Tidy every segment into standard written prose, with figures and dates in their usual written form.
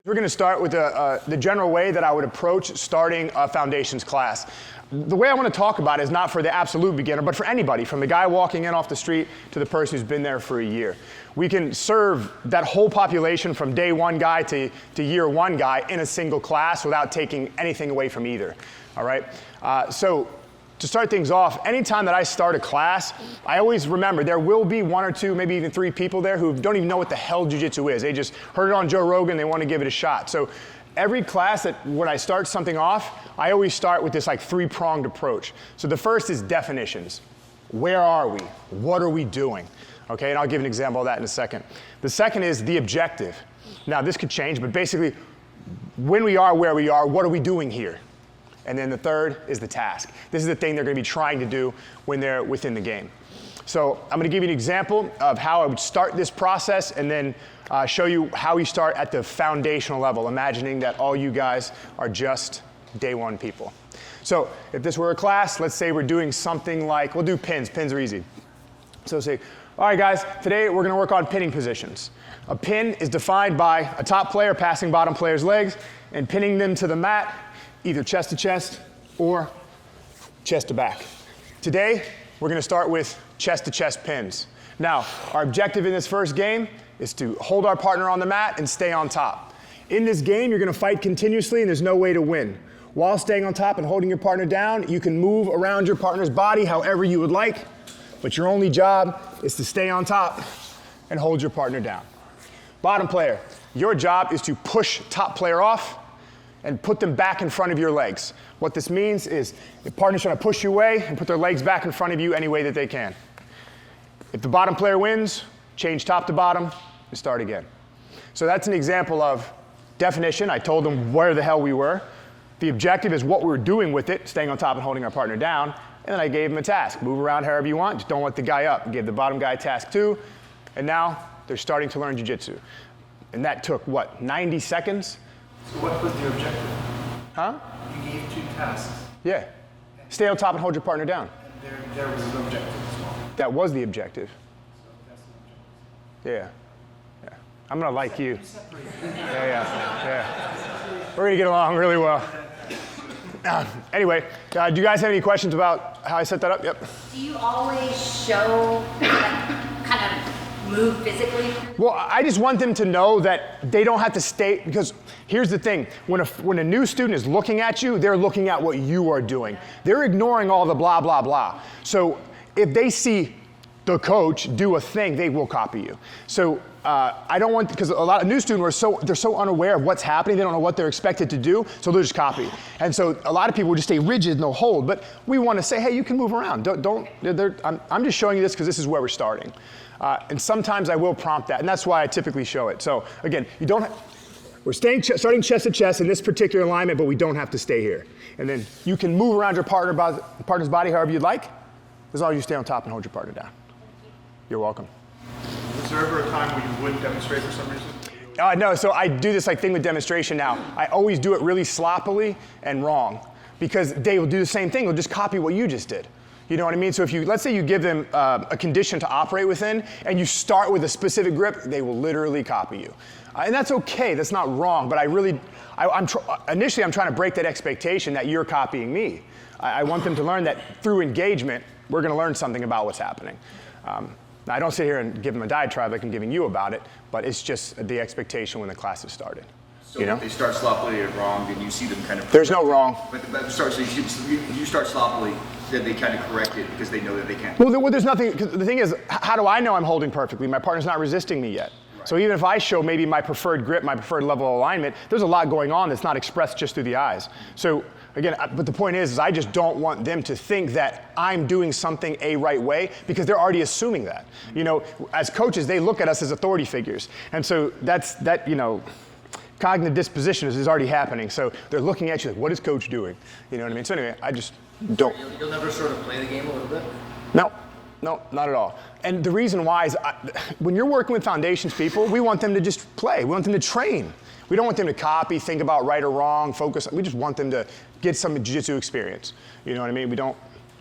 We're going to start with the general way that I would approach starting a foundations class. The way I want to talk about it is not for the absolute beginner, but for anybody, from the guy walking in off the street to the person who's been there for a year. We can serve that whole population from day one guy to year one guy in a single class without taking anything away from either, all right? So to start things off, anytime that I start a class, I always remember there will be one or two, maybe even three people there who don't even know what the hell jiu-jitsu is. They just heard it on Joe Rogan, they want to give it a shot. So every class that when I start something off, I always start with this like three-pronged approach. So the first is definitions. Where are we? What are we doing? Okay, and I'll give an example of that in a second. The second is the objective. Now this could change, but basically when we are where we are, what are we doing here? And then the third is the task. This is the thing they're going to be trying to do when they're within the game. So I'm going to give you an example of how I would start this process and then show you how we start at the foundational level, imagining that all you guys are just day one people. So if this were a class, let's say we're doing something like, we'll do pins. Pins are easy. So say, all right guys, today we're going to work on pinning positions. A pin is defined by a top player passing bottom player's legs and pinning them to the mat, either chest to chest or chest to back. Today, we're going to start with chest to chest pins. Now, our objective in this first game is to hold our partner on the mat and stay on top. In this game, you're going to fight continuously and there's no way to win. While staying on top and holding your partner down, you can move around your partner's body however you would like, but your only job is to stay on top and hold your partner down. Bottom player, your job is to push top player off and put them back in front of your legs. What this means is the partner's trying to push you away and put their legs back in front of you any way that they can. If the bottom player wins, change top to bottom and start again. So that's an example of definition. I told them where the hell we were. The objective is what we were doing with it, staying on top and holding our partner down. And then I gave them a task. Move around however you want, just don't let the guy up. I gave the bottom guy task 2, and now they're starting to learn jiu-jitsu. And that took, what, 90 seconds? So what was the objective? Huh? You gave 2 tasks. Yeah. Stay on top and hold your partner down. And there was an objective as well. That was the objective. So that's the objective. Yeah. I'm gonna like you. Yeah. We're gonna get along really well. Anyway, do you guys have any questions about how I set that up? Yep. Do you always show, kind of move physically? Well, I just want them to know that they don't have to stay, because here's the thing, when a new student is looking at you, they're looking at what you are doing. They're ignoring all the blah, blah, blah. So if they see the coach do a thing, they will copy you. So I don't want, because a lot of new students they're so unaware of what's happening, they don't know what they're expected to do, so they'll just copy. And so a lot of people will just stay rigid and they'll hold, but we want to say, hey, you can move around. I'm just showing you this because this is where we're starting. And sometimes I will prompt that, and that's why I typically show it. So again, we're starting chest to chest in this particular alignment, but we don't have to stay here. And then you can move around your partner's body however you'd like, as long as you stay on top and hold your partner down. You're welcome. Was there ever a time where you wouldn't demonstrate for some reason? No, so I do this thing with demonstration now. I always do it really sloppily and wrong, because they will do the same thing. They'll just copy what you just did. You know what I mean? So if let's say you give them a condition to operate within, and you start with a specific grip, they will literally copy you. And that's okay, that's not wrong, but initially I'm trying to break that expectation that you're copying me. I want them to learn that through engagement, we're gonna learn something about what's happening. Now, I don't sit here and give them a diatribe like I'm giving you about it, but it's just the expectation when the class has started. So if they start sloppily or wrong, then you see them kind of... There's no wrong. But so you start sloppily, then they kind of correct it because they know that they can't. Well, there's nothing, because the thing is, how do I know I'm holding perfectly? My partner's not resisting me yet. Right. So even if I show maybe my preferred grip, my preferred level of alignment, there's a lot going on that's not expressed just through the eyes. So again, but the point is I just don't want them to think that I'm doing something a right way, because they're already assuming that. You know, as coaches, they look at us as authority figures. And so cognitive disposition is already happening. So they're looking at you like, what is coach doing? You know what I mean? So anyway, I just don't. You'll never sort of play the game a little bit? No, not at all. And the reason why is when you're working with foundations people, we want them to just play. We want them to train. We don't want them to copy, think about right or wrong, focus. We just want them to get some jiu-jitsu experience. You know what I mean?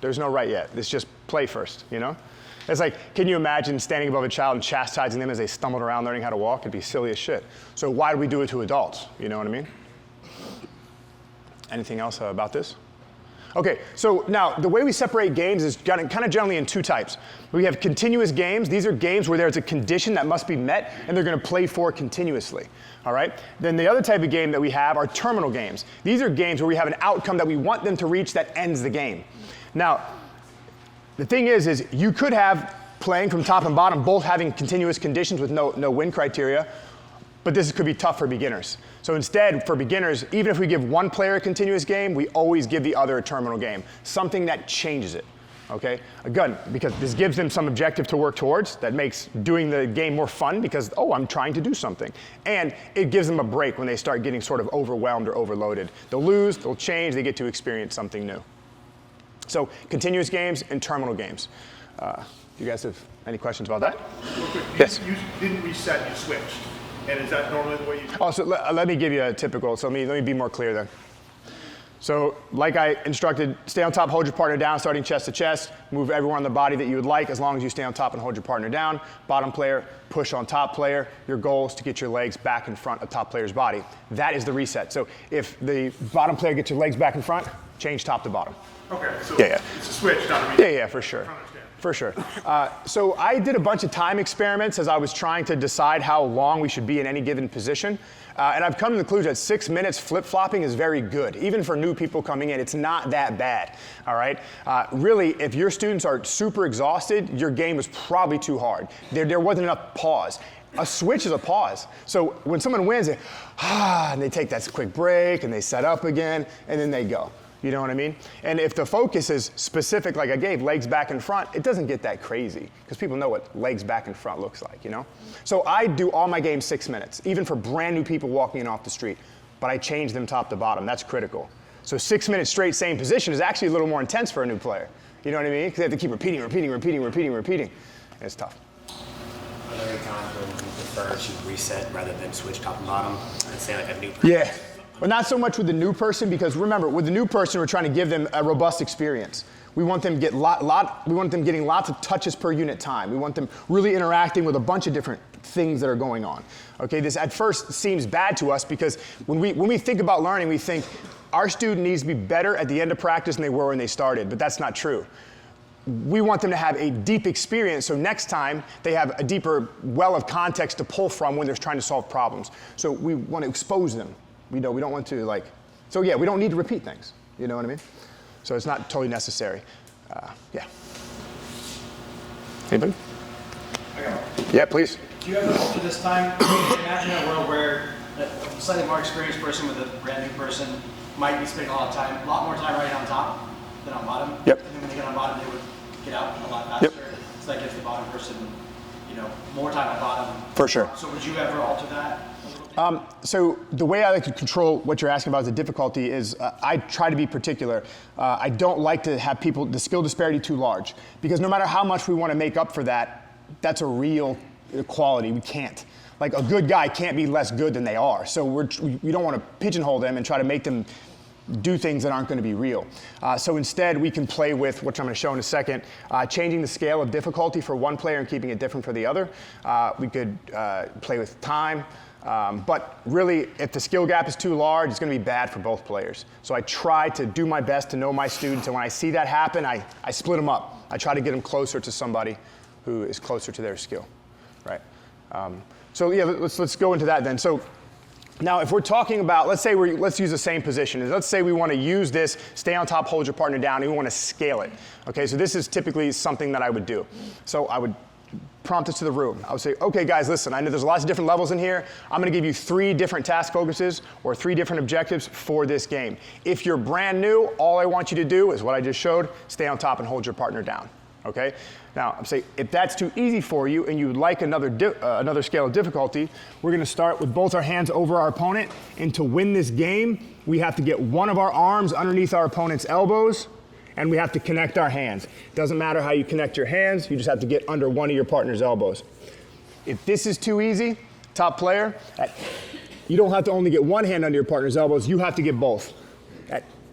There's no right yet. It's just play first, you know? It's like, can you imagine standing above a child and chastising them as they stumbled around learning how to walk? It'd be silly as shit. So why do we do it to adults? You know what I mean? Anything else about this? Okay, so now the way we separate games is kind of generally in two types. We have continuous games. These are games where there's a condition that must be met and they're going to play for continuously. All right? Then the other type of game that we have are terminal games. These are games where we have an outcome that we want them to reach that ends the game. Now, the thing is you could have playing from top and bottom both having continuous conditions with no win criteria, but this could be tough for beginners. So instead, for beginners, even if we give one player a continuous game, we always give the other a terminal game, something that changes it, okay? Again, because this gives them some objective to work towards that makes doing the game more fun because, oh, I'm trying to do something. And it gives them a break when they start getting sort of overwhelmed or overloaded. They'll lose, they'll change, they get to experience something new. So continuous games and terminal games. You guys have any questions about that? Real quick, Yes. You didn't reset, you switched. And is that normally the way you do it? Oh, so let me give you a typical, so let me be more clear then. So like I instructed, stay on top, hold your partner down, starting chest to chest, move everywhere on the body that you would like as long as you stay on top and hold your partner down. Bottom player, push on top player. Your goal is to get your legs back in front of top player's body. That is the reset. So if the bottom player gets your legs back in front, change top to bottom. Okay, so Yeah. it's a switch, not a reset. Yeah, for sure. I understand. For sure. So I did a bunch of time experiments as I was trying to decide how long we should be in any given position. And I've come to the conclusion that 6 minutes flip-flopping is very good. Even for new people coming in, it's not that bad, all right? Really, if your students are super exhausted, your game was probably too hard. There wasn't enough pause. A switch is a pause. So when someone wins, and they take that quick break, and they set up again, and then they go. You know what I mean? And if the focus is specific, like I gave, legs back in front, it doesn't get that crazy because people know what legs back in front looks like, you know? So I do all my games 6 minutes, even for brand new people walking in off the street, but I change them top to bottom. That's critical. So 6 minutes straight, same position is actually a little more intense for a new player. You know what I mean? Because they have to keep repeating. And it's tough. Are there any times when you prefer to reset rather than switch top and bottom? Let's say like a new person. Yeah. But not so much with the new person, because remember, with the new person, we're trying to give them a robust experience. We want them we want them getting lots of touches per unit time. We want them really interacting with a bunch of different things that are going on. Okay, this at first seems bad to us because when we think about learning, we think our student needs to be better at the end of practice than they were when they started, but that's not true. We want them to have a deep experience, so next time they have a deeper well of context to pull from when they're trying to solve problems. So we want to expose them. We don't want to we don't need to repeat things. You know what I mean? So it's not totally necessary. Yeah. Anybody? I got one. Yeah, please. Do you ever hope to this time imagine a world where a slightly more experienced person with a brand new person might be spending a lot more time right on top than on bottom? Yep. And then when they get on bottom, they would get out a lot faster. Yep. So that gives the bottom person, more time on bottom. For sure. So would you ever alter that? So the way I like to control what you're asking about is the difficulty is I try to be particular. I don't like to have the skill disparity too large because no matter how much we want to make up for that, that's a real quality. We can't. Like a good guy can't be less good than they are. So we don't want to pigeonhole them and try to make them do things that aren't going to be real. So instead, we can play with, which I'm going to show in a second, changing the scale of difficulty for one player and keeping it different for the other. We could play with time. But really, if the skill gap is too large, it's going to be bad for both players. So I try to do my best to know my students, and when I see that happen, I split them up. I try to get them closer to somebody who is closer to their skill, right? So yeah, let's go into that then. So now, if we're talking about, let's use the same position. Let's say we want to use this, stay on top, hold your partner down, and we want to scale it. Okay, so this is typically something that I would do. So I would prompt us to the room. I would say, okay guys, listen, I know there's lots of different levels in here. I'm gonna give you 3 different task focuses or 3 different objectives for this game. If you're brand new, all I want you to do is what I just showed, stay on top and hold your partner down, okay? Now, I'm saying if that's too easy for you and you'd like another scale of difficulty, we're gonna start with both our hands over our opponent, and to win this game, we have to get one of our arms underneath our opponent's elbows, and we have to connect our hands. Doesn't matter how you connect your hands, you just have to get under one of your partner's elbows. If this is too easy, top player, you don't have to only get one hand under your partner's elbows, you have to get both.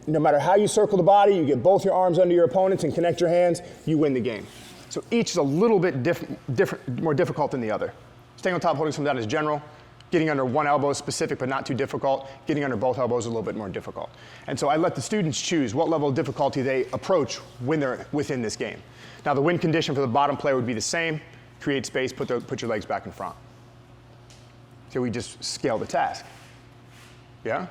No matter how you circle the body, you get both your arms under your opponents and connect your hands, you win the game. So each is a little bit more difficult than the other. Staying on top, holding someone down is general. Getting under one elbow is specific, but not too difficult. Getting under both elbows is a little bit more difficult. And so I let the students choose what level of difficulty they approach when they're within this game. Now the win condition for the bottom player would be the same. Create space, put your legs back in front. So we just scale the task. Yeah?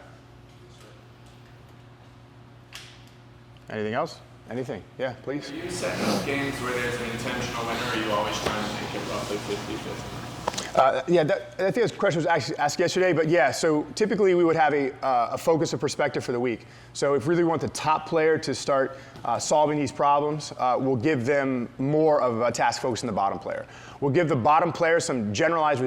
Anything else? Anything? Yeah, please. Are you setting up games where there's an intentional winner, or are you always trying to make it roughly 50-50? Yeah, I think this question was actually asked yesterday, but yeah, so typically we would have a focus of perspective for the week. So if we really want the top player to start solving these problems, we'll give them more of a task focus than the bottom player. We'll give the bottom player some generalized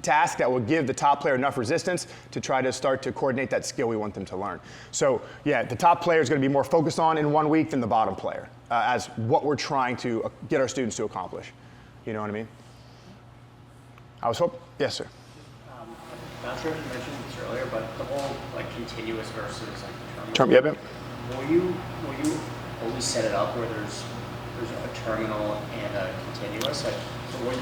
task that will give the top player enough resistance to try to start to coordinate that skill we want them to learn. So yeah, the top player is going to be more focused on in 1 week than the bottom player as what we're trying to get our students to accomplish. You know what I mean? I was hoping, yes, sir. Not sure if you mentioned this earlier, but the whole like continuous versus like Terminal. terminal. Yep. Will you always set it up where there's a terminal and a continuous? Like, so will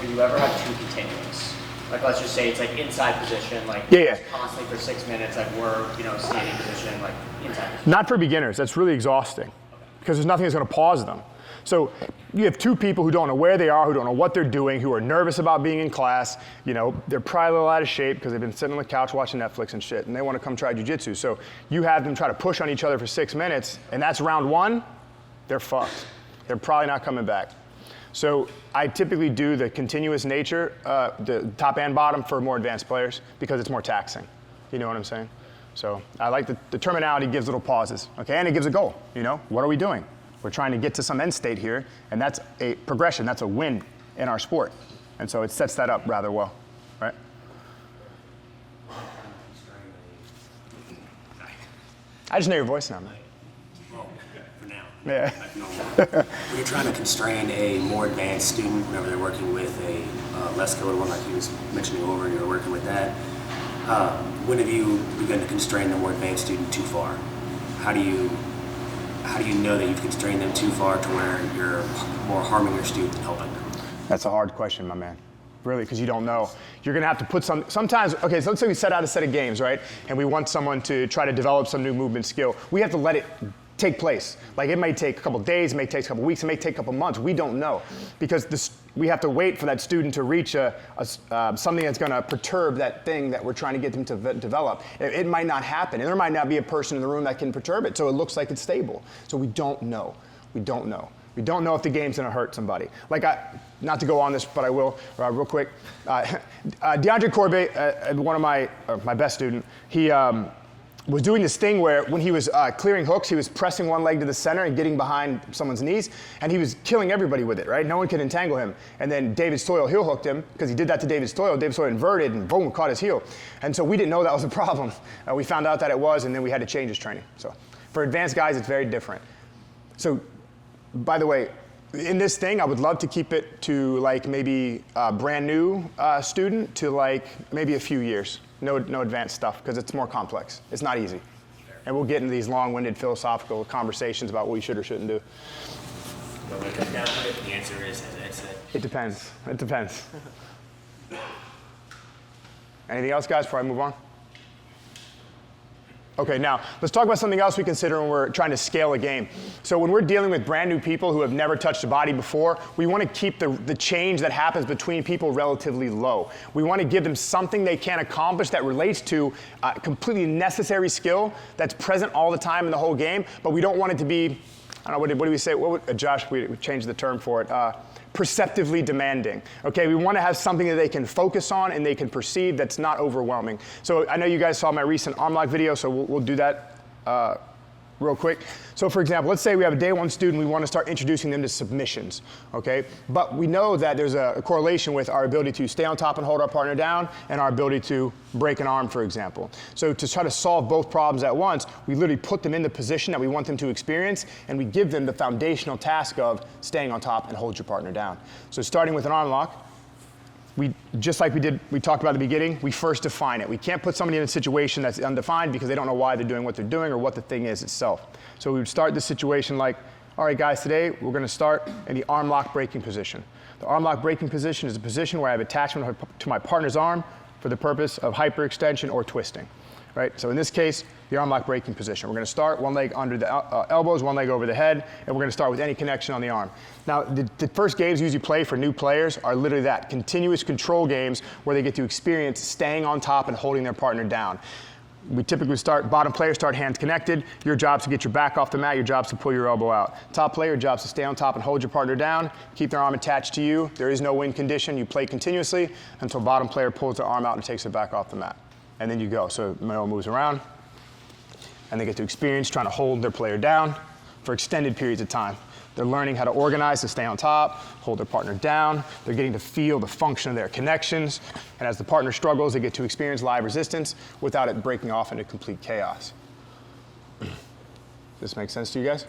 you ever have two continuous? Like, let's just say it's like inside position, like constantly for 6 minutes, like we're standing position, like inside position. Not for beginners. That's really exhausting because there's nothing that's going to pause them. So you have two people who don't know where they are, who don't know what they're doing, who are nervous about being in class. They're probably a little out of shape because they've been sitting on the couch watching Netflix and shit, and they want to come try jiu-jitsu. So you have them try to push on each other for 6 minutes, and that's round one, they're fucked. They're probably not coming back. So I typically do the continuous nature, the top and bottom for more advanced players because it's more taxing. You know what I'm saying? So I like the terminology gives little pauses, okay? And it gives a goal, What are we doing? We're trying to get to some end state here, and that's a progression. That's a win in our sport. And so it sets that up rather well, right? I just know your voice now, man. Well, for now. Yeah. When you're trying to constrain a more advanced student, whenever they're working with a less skilled one, like he was mentioning over, and you're working with that, when have you begun to constrain the more advanced student too far? How do you know that you've constrained them too far to where you're more harming your student than helping them? That's a hard question, my man. Really, because you don't know. You're going to have to put sometimes, okay, so let's say we set out a set of games, right? And we want someone to try to develop some new movement skill. We have to let it take place. Like it may take a couple days, it may take a couple weeks, it may take a couple months. We don't know. Because we have to wait for that student to reach something that's going to perturb that thing that we're trying to get them to develop. It might not happen, and there might not be a person in the room that can perturb it, so it looks like it's stable. So we don't know. We don't know. We don't know if the game's going to hurt somebody. Not to go on this, but I will real quick. DeAndre Corbett, one of my best student, he was doing this thing where when he was clearing hooks, he was pressing one leg to the center and getting behind someone's knees, and he was killing everybody with it, right? No one could entangle him. And then David Stoyle heel hooked him because he did that to David Stoyle. David Stoyle inverted and boom, caught his heel. And so we didn't know that was a problem. We found out that it was, and then we had to change his training. So for advanced guys, it's very different. So, by the way, in this thing, I would love to keep it to like maybe a brand new student to like maybe a few years. No advanced stuff, because it's more complex. It's not easy. And we'll get into these long-winded philosophical conversations about what we should or shouldn't do. But when it comes down to it, the answer is, as Ed said. It depends. It depends. Anything else, guys, before I move on? Okay, now let's talk about something else we consider when we're trying to scale a game. So when we're dealing with brand new people who have never touched a body before, we want to keep the change that happens between people relatively low. We want to give them something they can accomplish that relates to a completely necessary skill that's present all the time in the whole game, but we don't want it to be, I don't know, what do we say? Josh, we changed the term for it. Perceptively demanding. Okay, we want to have something that they can focus on and they can perceive that's not overwhelming. So I know you guys saw my recent arm lock video, so we'll do that real quick. So for example, let's say we have a day one student, we want to start introducing them to submissions, okay? But we know that there's a correlation with our ability to stay on top and hold our partner down and our ability to break an arm, for example. So to try to solve both problems at once, we literally put them in the position that we want them to experience, and we give them the foundational task of staying on top and hold your partner down. So starting with an arm lock, just like we talked about at the beginning, we first define it. We can't put somebody in a situation that's undefined because they don't know why they're doing what they're doing or what the thing is itself. So we would start the situation like, All right, guys, today we're going to start in the arm lock breaking position. The arm lock breaking position is a position where I have attachment to my partner's arm for the purpose of hyperextension or twisting, right? So in this case, the arm lock breaking position. We're going to start one leg under the elbows, one leg over the head, and we're going to start with any connection on the arm. Now, the first games you usually play for new players are literally that, continuous control games where they get to experience staying on top and holding their partner down. We typically start, bottom player, start hands connected. Your job is to get your back off the mat. Your job is to pull your elbow out. Top player, your job is to stay on top and hold your partner down. Keep their arm attached to you. There is no win condition. You play continuously until bottom player pulls their arm out and takes it back off the mat. And then you go. So male moves around. And they get to experience trying to hold their player down for extended periods of time. They're learning how to organize to stay on top, hold their partner down. They're getting to feel the function of their connections. And as the partner struggles, they get to experience live resistance without it breaking off into complete chaos. Does this make sense to you guys?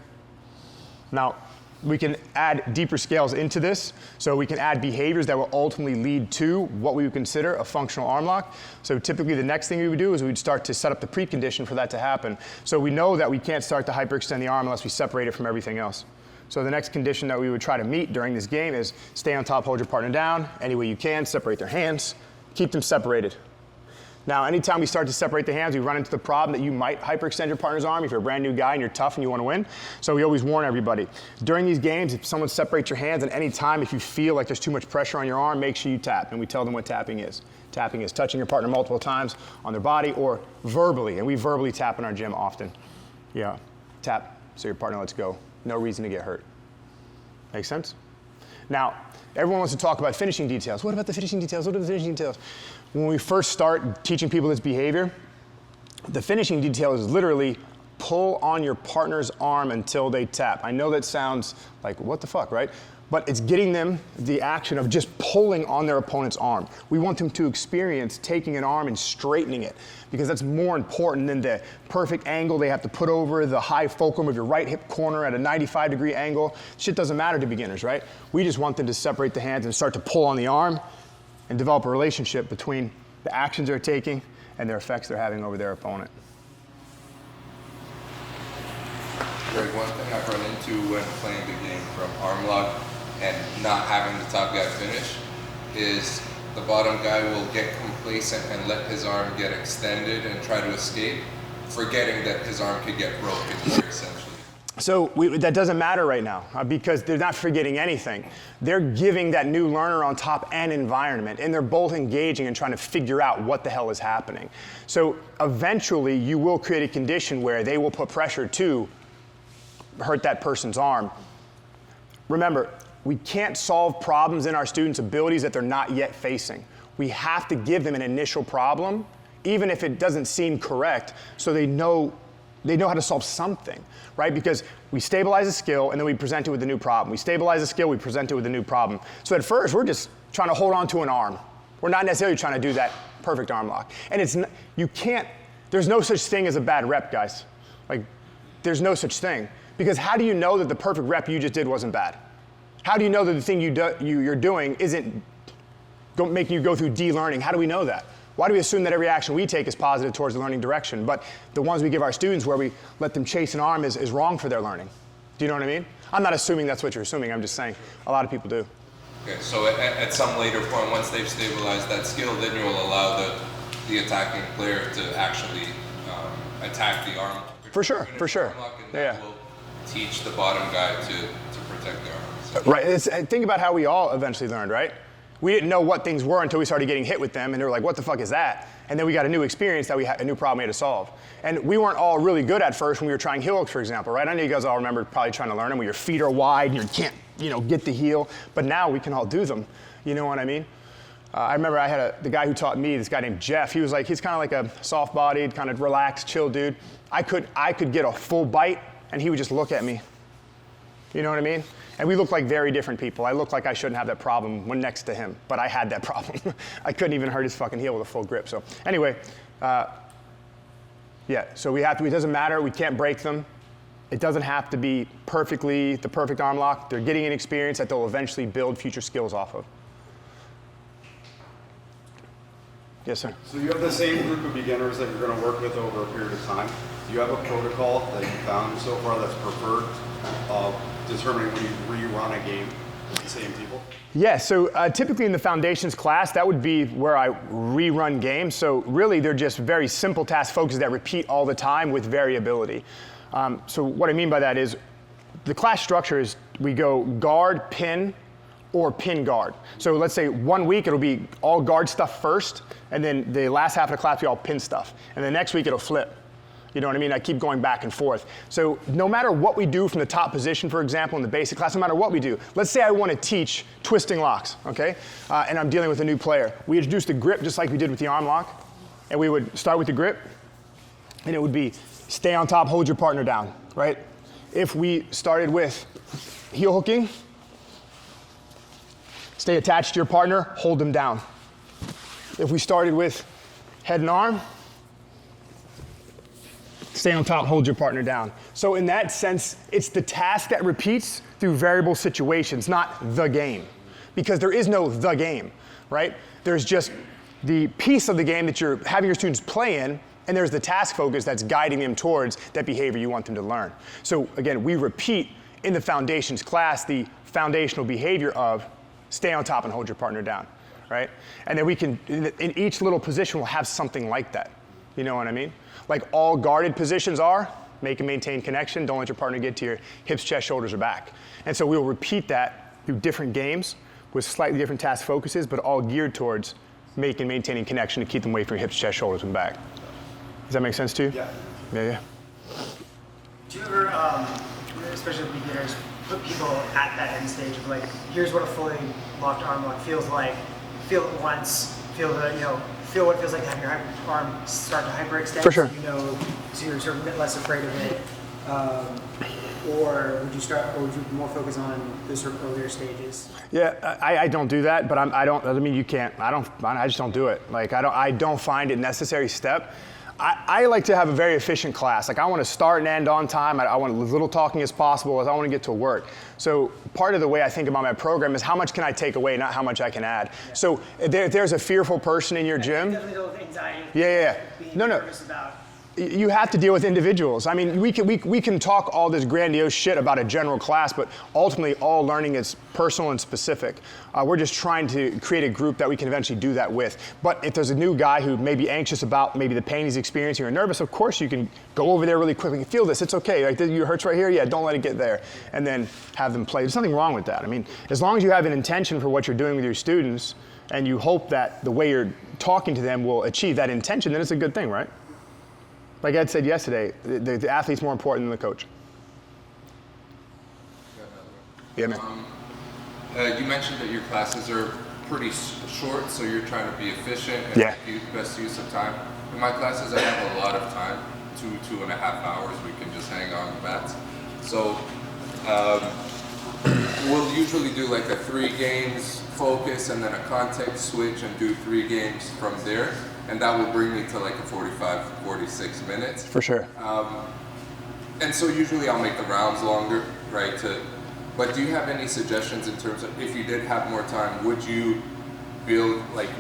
Now, we can add deeper scales into this. So we can add behaviors that will ultimately lead to what we would consider a functional arm lock. So typically the next thing we would do is we'd start to set up the precondition for that to happen. So we know that we can't start to hyperextend the arm unless we separate it from everything else. So the next condition that we would try to meet during this game is stay on top, hold your partner down. Any way you can, separate their hands, keep them separated. Now, anytime we start to separate the hands, we run into the problem that you might hyperextend your partner's arm if you're a brand new guy and you're tough and you want to win. So we always warn everybody. During these games, if someone separates your hands, at any time, if you feel like there's too much pressure on your arm, make sure you tap. And we tell them what tapping is. Tapping is touching your partner multiple times on their body or verbally. And we verbally tap in our gym often. Yeah, tap so your partner lets go. No reason to get hurt. Make sense? Now, everyone wants to talk about finishing details. What about the finishing details? What are the finishing details? When we first start teaching people this behavior, the finishing detail is literally pull on your partner's arm until they tap. I know that sounds like, what the fuck, right? But it's getting them the action of just pulling on their opponent's arm. We want them to experience taking an arm and straightening it because that's more important than the perfect angle they have to put over the high fulcrum of your right hip corner at a 95-degree angle. Shit doesn't matter to beginners, right? We just want them to separate the hands and start to pull on the arm and develop a relationship between the actions they're taking and their effects they're having over their opponent. Greg, one thing I've run into when playing the game from arm lock and not having the top guy finish is the bottom guy will get complacent and let his arm get extended and try to escape, forgetting that his arm could get broken here essentially. So that doesn't matter right now because they're not forgetting anything. They're giving that new learner on top an environment, and they're both engaging and trying to figure out what the hell is happening. So eventually you will create a condition where they will put pressure to hurt that person's arm. Remember, we can't solve problems in our students' abilities that they're not yet facing. We have to give them an initial problem, even if it doesn't seem correct, so they know how to solve something, right? Because we stabilize a skill and then we present it with a new problem. We stabilize a skill, we present it with a new problem. So at first, we're just trying to hold on to an arm. We're not necessarily trying to do that perfect arm lock. And there's no such thing as a bad rep, guys. Like, there's no such thing. Because how do you know that the perfect rep you just did wasn't bad? How do you know that the thing you're doing isn't making you go through de-learning? How do we know that? Why do we assume that every action we take is positive towards the learning direction, but the ones we give our students where we let them chase an arm is wrong for their learning? Do you know what I mean? I'm not assuming that's what you're assuming. I'm just saying a lot of people do. Okay, so at some later point, once they've stabilized that skill, then you'll allow the attacking player to actually attack the arm. For sure. That will teach the bottom guy to protect the arm. Right. Think about how we all eventually learned, right? We didn't know what things were until we started getting hit with them, and they were like, what the fuck is that? And then we got a new experience that we had a new problem we had to solve. And we weren't all really good at first when we were trying heel hooks, for example, right? I know you guys all remember probably trying to learn them where your feet are wide and you can't, get the heel. But now we can all do them. You know what I mean? I remember I had the guy who taught me, this guy named Jeff. He's kind of like a soft-bodied, kind of relaxed, chill dude. I could get a full bite, and he would just look at me. You know what I mean? And we look like very different people. I look like I shouldn't have that problem when next to him, but I had that problem. I couldn't even hurt his fucking heel with a full grip. So anyway, so it doesn't matter. We can't break them. It doesn't have to be the perfect arm lock. They're getting an experience that they'll eventually build future skills off of. Yes, sir. So you have the same group of beginners that you're going to work with over a period of time. Do you have a protocol that you found so far that's preferred determining when you rerun a game with the same people? Yeah, so typically in the foundations class, that would be where I rerun games. So really, they're just very simple task focuses that repeat all the time with variability. So what I mean by that is the class structure is we go guard, pin, or pin guard. So let's say 1 week it'll be all guard stuff first, and then the last half of the class will be all pin stuff. And the next week it'll flip. You know what I mean? I keep going back and forth. So no matter what we do from the top position, for example, in the basic class, no matter what we do, let's say I want to teach twisting locks, okay? And I'm dealing with a new player. We introduce the grip just like we did with the arm lock, and we would start with the grip, and it would be stay on top, hold your partner down, right? If we started with heel hooking, stay attached to your partner, hold them down. If we started with head and arm, stay on top, hold your partner down. So in that sense, it's the task that repeats through variable situations, not the game. Because there is no the game, right? There's just the piece of the game that you're having your students play in, and there's the task focus that's guiding them towards that behavior you want them to learn. So again, we repeat in the foundations class the foundational behavior of stay on top and hold your partner down, right? And then we can, in each little position, we'll have something like that. You know what I mean? Like all guarded positions are, make and maintain connection, don't let your partner get to your hips, chest, shoulders, or back. And so we'll repeat that through different games with slightly different task focuses, but all geared towards making and maintaining connection to keep them away from your hips, chest, shoulders, and back. Does that make sense to you? Yeah. Yeah. Do you ever, especially with beginners, put people at that end stage of like, here's what a fully locked arm lock feels like. Feel it once. Feel the, feel what it feels like to have your arm start to hyperextend. For sure. So you're sort of a bit less afraid of it. Or would you more focus on the sort of earlier stages? Yeah, I don't do that, but I mean, you can't. I just don't do it. Like, I don't find it necessary step. I like to have a very efficient class. Like, I want to start and end on time. I want as little talking as possible. I want to get to work. So part of the way I think about my program is how much can I take away, not how much I can add. Yeah. So if there's a fearful person in your gym. Definitely deal with anxiety. Yeah. Being No. nervous about. You have to deal with individuals. I mean, we can talk all this grandiose shit about a general class, but ultimately all learning is personal and specific. We're just trying to create a group that we can eventually do that with. But if there's a new guy who may be anxious about maybe the pain he's experiencing or nervous, of course you can go over there really quickly. Feel this, it's okay. Like, it hurts right here? Yeah, don't let it get there. And then have them play. There's nothing wrong with that. I mean, as long as you have an intention for what you're doing with your students and you hope that the way you're talking to them will achieve that intention, then it's a good thing, right? Like Ed said yesterday, the athlete's more important than the coach. Yeah, man. You mentioned that your classes are pretty short, so you're trying to be efficient and make best use of time. In my classes, I have a lot of time, 2.5 hours. We can just hang on the mats. So we'll usually do like a 3 games focus and then a context switch and do 3 games from there. And that will bring me to like a 45, 46 minutes. For sure. And so usually I'll make the rounds longer, right? But do you have any suggestions in terms of if you did have more time, would you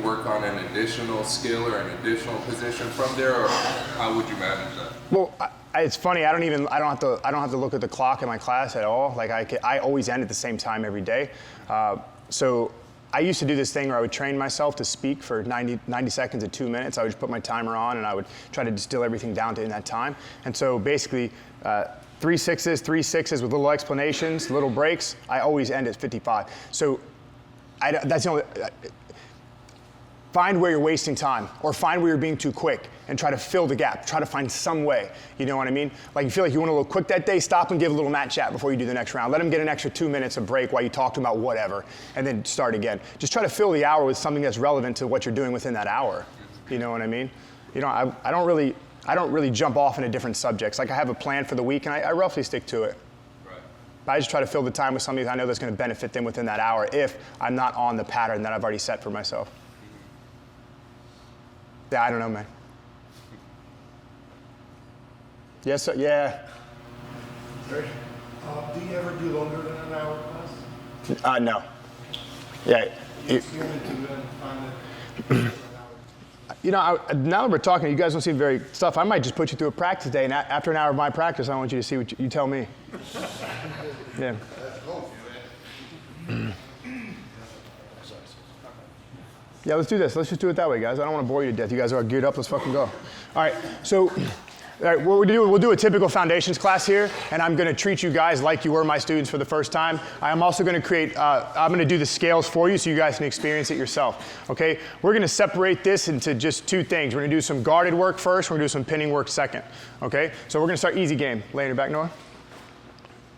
work on an additional skill or an additional position from there, or how would you manage that? Well, it's funny. I don't have to look at the clock in my class at all. Like I always end at the same time every day. So I used to do this thing where I would train myself to speak for 90 seconds to 2 minutes. I would just put my timer on and I would try to distill everything down to in that time. And so basically, 3 6s with little explanations, little breaks. I always end at 55. So that's the only. Find where you're wasting time, or find where you're being too quick, and try to fill the gap. Try to find some way. You know what I mean? Like, you feel like you went a little quick that day, stop and give a little mat chat before you do the next round. Let them get an extra 2 minutes of break while you talk to them about whatever, and then start again. Just try to fill the hour with something that's relevant to what you're doing within that hour. You know what I mean? I don't really jump off into different subjects. Like, I have a plan for the week, and I roughly stick to it. Right. But I just try to fill the time with something that I know that's going to benefit them within that hour if I'm not on the pattern that I've already set for myself. Yeah, I don't know, man. Yes, sir. Yeah. Sorry. Do you ever do longer than an hour class? No. Yeah. You only do then find it. Now that we're talking, you guys don't seem very stuff. I might just put you through a practice day, and after an hour of my practice, I want you to see what you tell me. Yeah. Yeah, let's do this. Let's just do it that way, guys. I don't want to bore you to death. You guys are all geared up. Let's fucking go. All right, so all right, what we'll do a typical foundations class here, and I'm going to treat you guys like you were my students for the first time. I'm also going to create, I'm going to do the scales for you so you guys can experience it yourself, okay? We're going to separate this into just two things. We're going to do some guarded work first. We're going to do some pinning work second, okay? So we're going to start easy game. Lay on your back, Noah.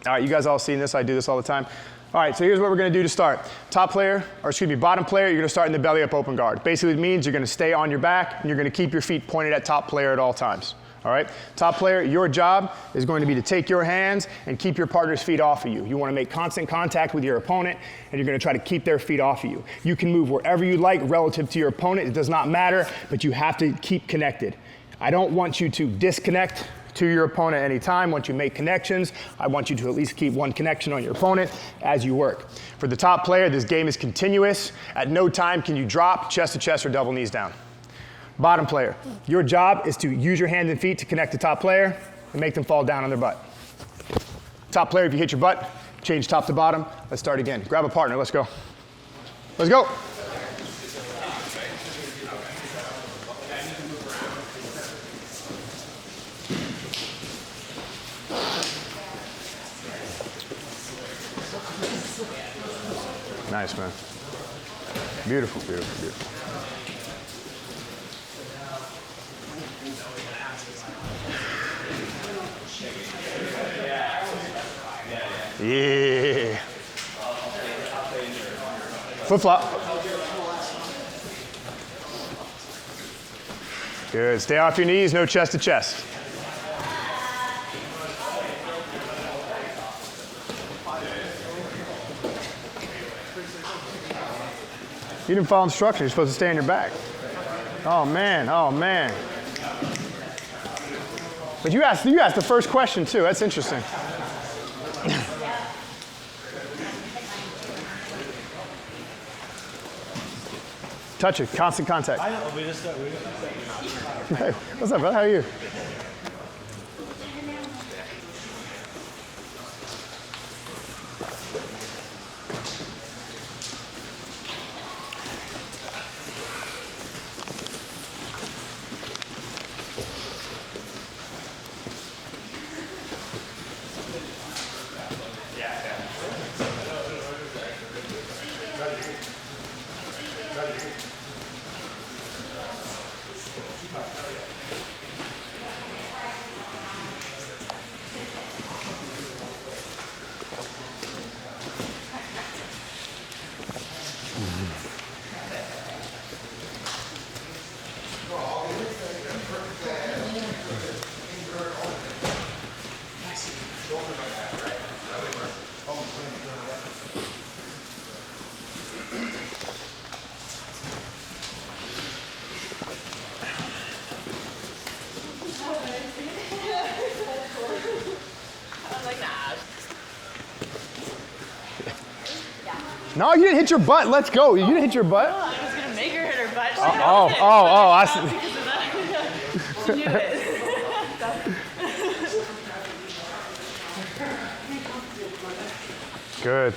All right, you guys all seen this. I do this all the time. All right, so here's what we're going to do to start. Top player, or excuse me, bottom player, you're going to start in the belly up open guard. Basically, it means you're going to stay on your back, and you're going to keep your feet pointed at top player at all times. All right, top player, your job is going to be to take your hands and keep your partner's feet off of you. You want to make constant contact with your opponent, and you're going to try to keep their feet off of you. You can move wherever you like relative to your opponent. It does not matter, but you have to keep connected. I don't want you to disconnect to your opponent at any time. Once you make connections, I want you to at least keep one connection on your opponent as you work. For the top player, this game is continuous. At no time can you drop chest to chest or double knees down. Bottom player, your job is to use your hands and feet to connect the top player and make them fall down on their butt. Top player, if you hit your butt, change top to bottom. Let's start again. Grab a partner, let's go. Let's go. Nice, man. Beautiful, beautiful, beautiful. Yeah. Flip flop. Good. Stay off your knees, no chest to chest. You didn't follow instructions. You're supposed to stay on your back. Oh man, oh man. But you asked the first question too. That's interesting. Touch it, constant contact. Hey, what's up, brother? How are you? No, you didn't hit your butt. Let's go. You didn't hit your butt. Oh, I was gonna make her hit her butt. I see. She knew it. Good.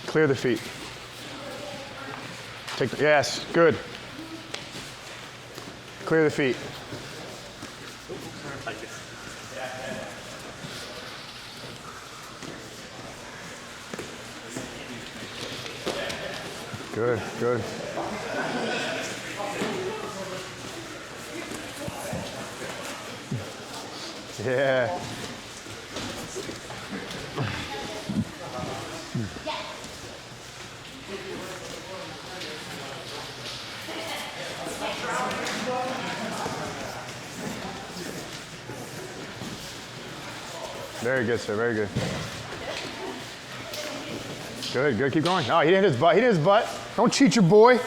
Clear the feet. Yes, good. Clear the feet. Good, good. Yeah. Very good, sir, very good. Good, good, keep going. No, he didn't hit his butt, he didn't hit his butt. Don't cheat your boy.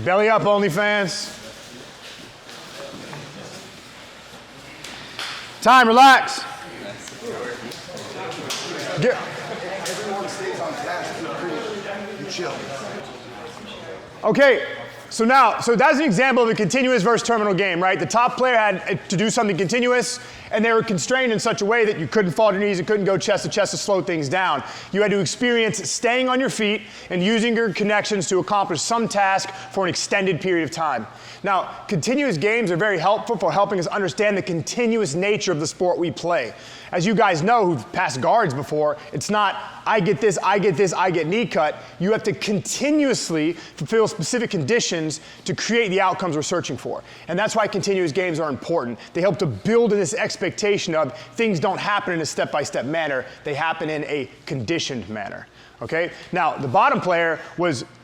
Belly up, OnlyFans. Time, relax. Everyone stays on task. You chill. Okay, so that's an example of a continuous versus terminal game, right? The top player had to do something continuous, and they were constrained in such a way that you couldn't fall to your knees, you couldn't go chest to slow things down. You had to experience staying on your feet and using your connections to accomplish some task for an extended period of time. Now, continuous games are very helpful for helping us understand the continuous nature of the sport we play. As you guys know who've passed guards before, it's not, I get this, I get this, I get knee cut. You have to continuously fulfill specific conditions to create the outcomes we're searching for. And that's why continuous games are important. They help to build in this expectation of things don't happen in a step-by-step manner. They happen in a conditioned manner. Okay? Now, the bottom player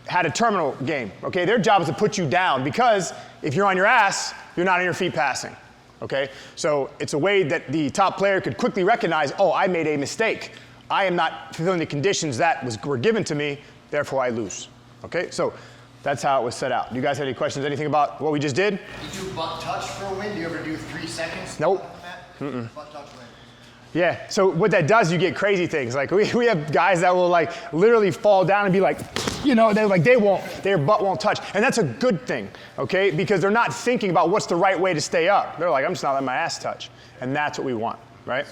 had a terminal game. Okay? Their job is to put you down because if you're on your ass, you're not on your feet passing. Okay? So it's a way that the top player could quickly recognize, oh, I made a mistake. I am not fulfilling the conditions that were given to me, therefore I lose. Okay? So that's how it was set out. Do you guys have any questions, anything about what we just did? You do butt touch for a win? Do you ever do 3 seconds? Nope. Butt touch win. Yeah, so what that does, you get crazy things. Like we have guys that will like literally fall down and be like, you know, their butt won't touch. And that's a good thing, okay? Because they're not thinking about what's the right way to stay up. They're like, I'm just not letting my ass touch. And that's what we want, right?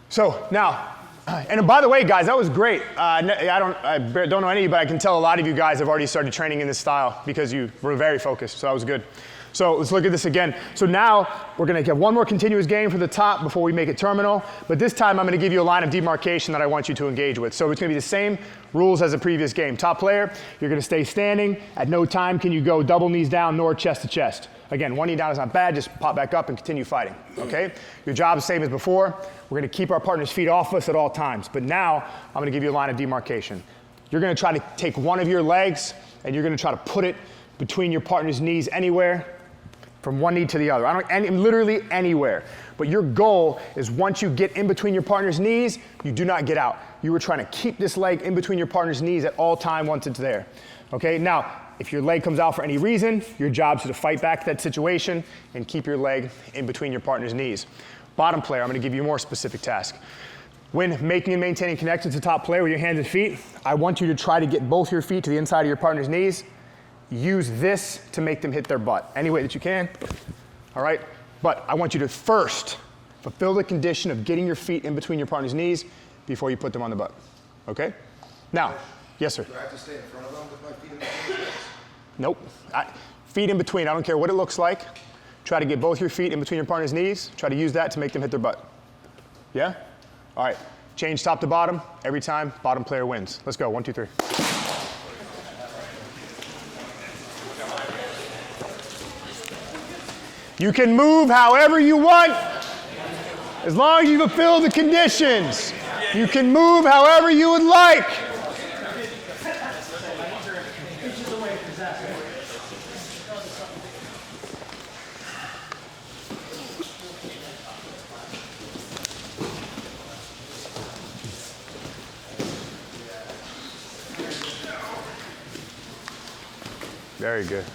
So now, and by the way, guys, that was great. I don't know any of you, but I can tell a lot of you guys have already started training in this style because you were very focused, so that was good. So let's look at this again. So now we're going to have one more continuous game for the top before we make it terminal. But this time I'm going to give you a line of demarcation that I want you to engage with. So it's going to be the same rules as the previous game. Top player, you're going to stay standing. At no time can you go double knees down nor chest to chest. Again, one knee down is not bad. Just pop back up and continue fighting. Okay? Your job is the same as before. We're going to keep our partner's feet off us at all times. But now I'm going to give you a line of demarcation. You're going to try to take one of your legs and you're going to try to put it between your partner's knees anywhere. From one knee to the other, literally anywhere. But your goal is once you get in between your partner's knees, you do not get out. You were trying to keep this leg in between your partner's knees at all time once it's there. Okay, now, if your leg comes out for any reason, your job is to fight back that situation and keep your leg in between your partner's knees. Bottom player, I'm gonna give you a more specific task. When making and maintaining connections to top player with your hands and feet, I want you to try to get both your feet to the inside of your partner's knees. Use this to make them hit their butt any way that you can, all right? But I want you to first fulfill the condition of getting your feet in between your partner's knees before you put them on the butt, okay? Now, yes, sir? Do I have to stay in front of them with my feet in between? Nope. Feet in between, I don't care what it looks like. Try to get both your feet in between your partner's knees. Try to use that to make them hit their butt. Yeah? All right, change top to bottom. Every time, bottom player wins. Let's go, 1, 2, 3. You can move however you want, as long as you fulfill the conditions. You can move however you would like. Very good.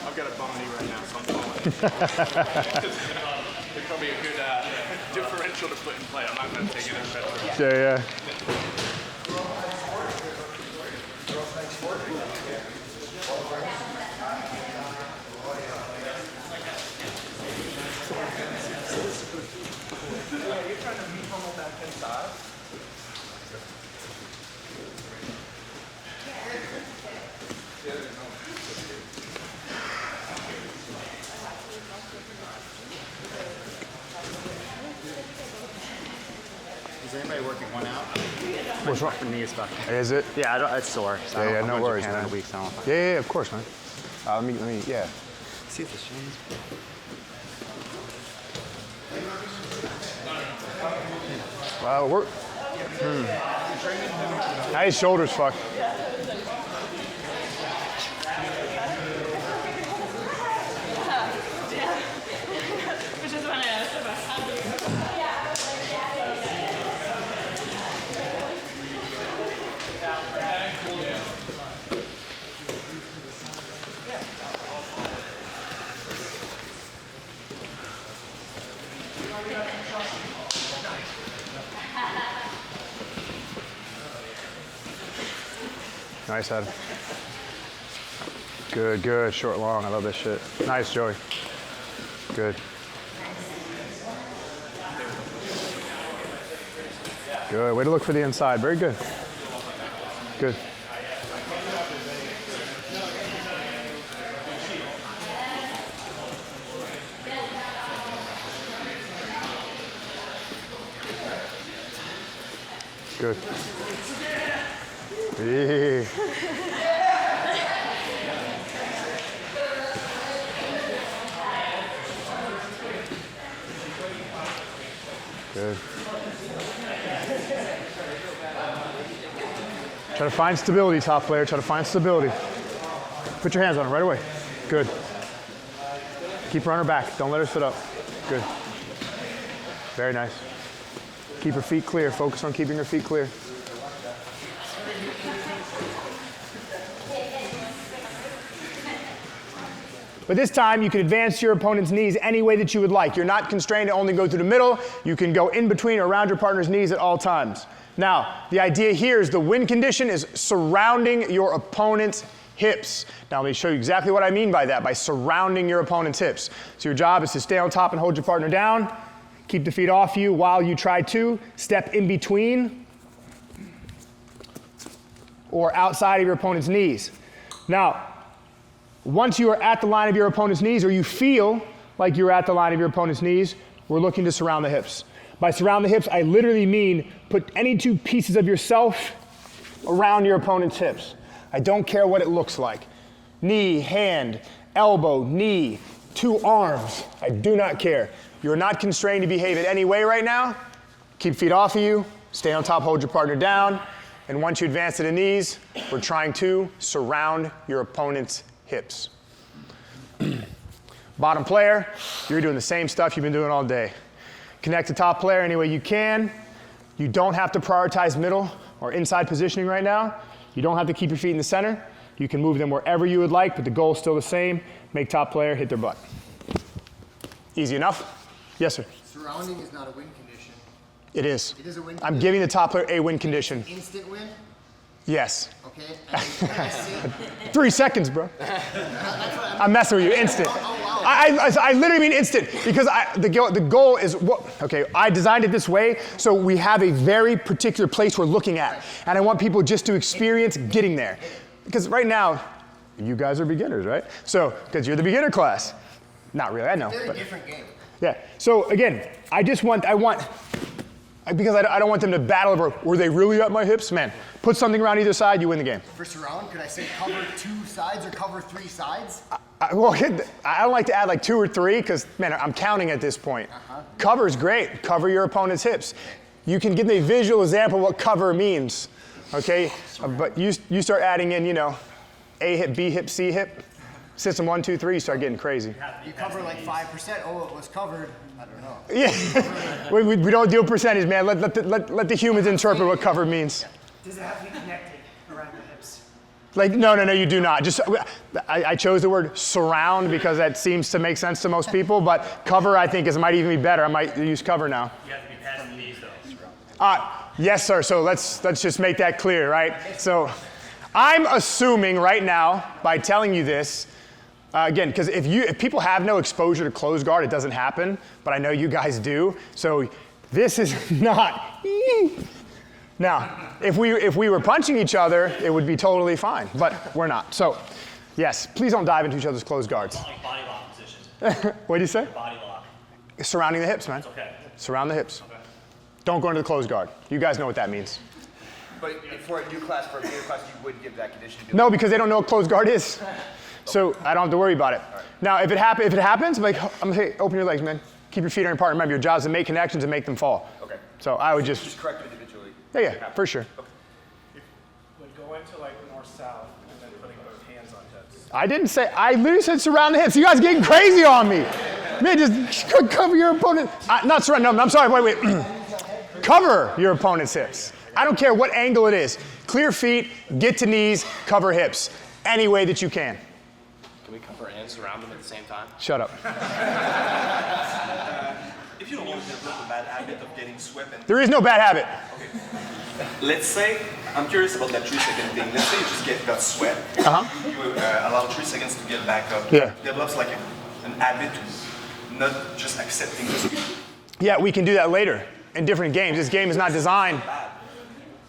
I've got a bum knee right now, so I'm falling. It's probably a good differential to put in play. I'm not going to take it as better. Yeah. Is anybody working one out? What's wrong? My knee is stuck. Is it? Yeah, it's sore. So Yeah, no worries, man. man. Week, so Yeah, of course, man. Let me, yeah. see if the shins. Wow, we're. Now his shoulders fucked. Which is when I asked about how do Nice head. Good, good. Short, long. I love this shit. Nice, Joey. Good. Good. Way to look for the inside. Very good. Good. Good. Yeah. Good. Try to find stability, top player. Try to find stability. Put your hands on it right away. Good. Keep her on her back. Don't let her sit up. Good. Very nice. Keep her feet clear. Focus on keeping her feet clear. But this time, you can advance your opponent's knees any way that you would like. You're not constrained to only go through the middle. You can go in between or around your partner's knees at all times. Now, the idea here is the win condition is surrounding your opponent's hips. Now, let me show you exactly what I mean by that, by surrounding your opponent's hips. So your job is to stay on top and hold your partner down. Keep the feet off you while you try to step in between or outside of your opponent's knees. Now, once you are at the line of your opponent's knees, or you feel like you're at the line of your opponent's knees, we're looking to surround the hips. By surround the hips, I literally mean put any two pieces of yourself around your opponent's hips. I don't care what it looks like. Knee, hand, elbow, knee, two arms. I do not care. You're not constrained to behave in any way right now. Keep feet off of you, stay on top, hold your partner down, and once you advance to the knees, we're trying to surround your opponent's hips. Bottom player, you're doing the same stuff you've been doing all day. Connect to top player any way you can. You don't have to prioritize middle or inside positioning right now. You don't have to keep your feet in the center. You can move them wherever you would like, but the goal is still the same. Make top player hit their butt. Easy enough? Yes, sir. Surrounding is not a win condition. It is. It is a win condition. I'm giving the top player a win condition. Instant win? Yes. Okay. And 3 seconds, bro. I'm messing with you. Instant. I literally mean instant because the goal is what? Okay, I designed it this way so we have a very particular place we're looking at, and I want people just to experience getting there. Because right now, you guys are beginners, right? So, because you're the beginner class. Not really, I know. Very different game. Yeah. So again, because I don't want them to battle over, were they really at my hips? Man, put something around either side, you win the game. For surround, could I say cover 2 sides or cover 3 sides? Well, I don't like to add like 2 or 3 because, man, I'm counting at this point. Cover is great. Cover your opponent's hips. You can give me a visual example of what cover means, okay? But you start adding in, A hip, B hip, C hip. System 1, 2, 3, you start getting crazy. You cover like 5%. Oh, it was covered. I don't know. Yeah, we don't do a percentage, man. Let the humans interpret what cover means. Does it have to be connected around the hips? Like, no, you do not. I chose the word surround because that seems to make sense to most people, but cover I think might even be better. I might use cover now. You have to be past the knees though. Yes, sir. So let's just make that clear, right? So I'm assuming right now by telling you this, again, because if people have no exposure to closed guard, it doesn't happen, but I know you guys do. So this is not. Now, if we were punching each other, it would be totally fine, but we're not. So, yes, please don't dive into each other's closed guards. Like body lock position. What do you say? Body lock. Surrounding the hips, man. Okay. Surround the hips. Okay. Don't go into the closed guard. You guys know what that means. But for a new class, for a beginner class, you would give that condition. No, because they don't know what closed guard is. So I don't have to worry about it. Right. Now, if it happens, I'm like, hey, open your legs, man. Keep your feet on your partner. Remember, your job is to make connections and make them fall. Okay. So I would just Just correct them individually. yeah, for sure. Would go into like north-south and then putting both hands on hips. I didn't say, I literally said surround the hips. You guys are getting crazy on me. Man, just cover your opponent. Not surround, no, I'm sorry, wait. Cover your opponent's hips. I don't care what angle it is. Clear feet, get to knees, cover hips. Any way that you can. Can we cover and surround them at the same time? Shut up. If you don't want to develop a bad habit of getting sweat and There is no bad habit. let's say, I'm curious about that 3-second thing. Let's say you just got sweat. You allow 3 seconds to get back up. Yeah. Develops like an habit to not just accepting this. Yeah, we can do that later in different games. This game is not designed.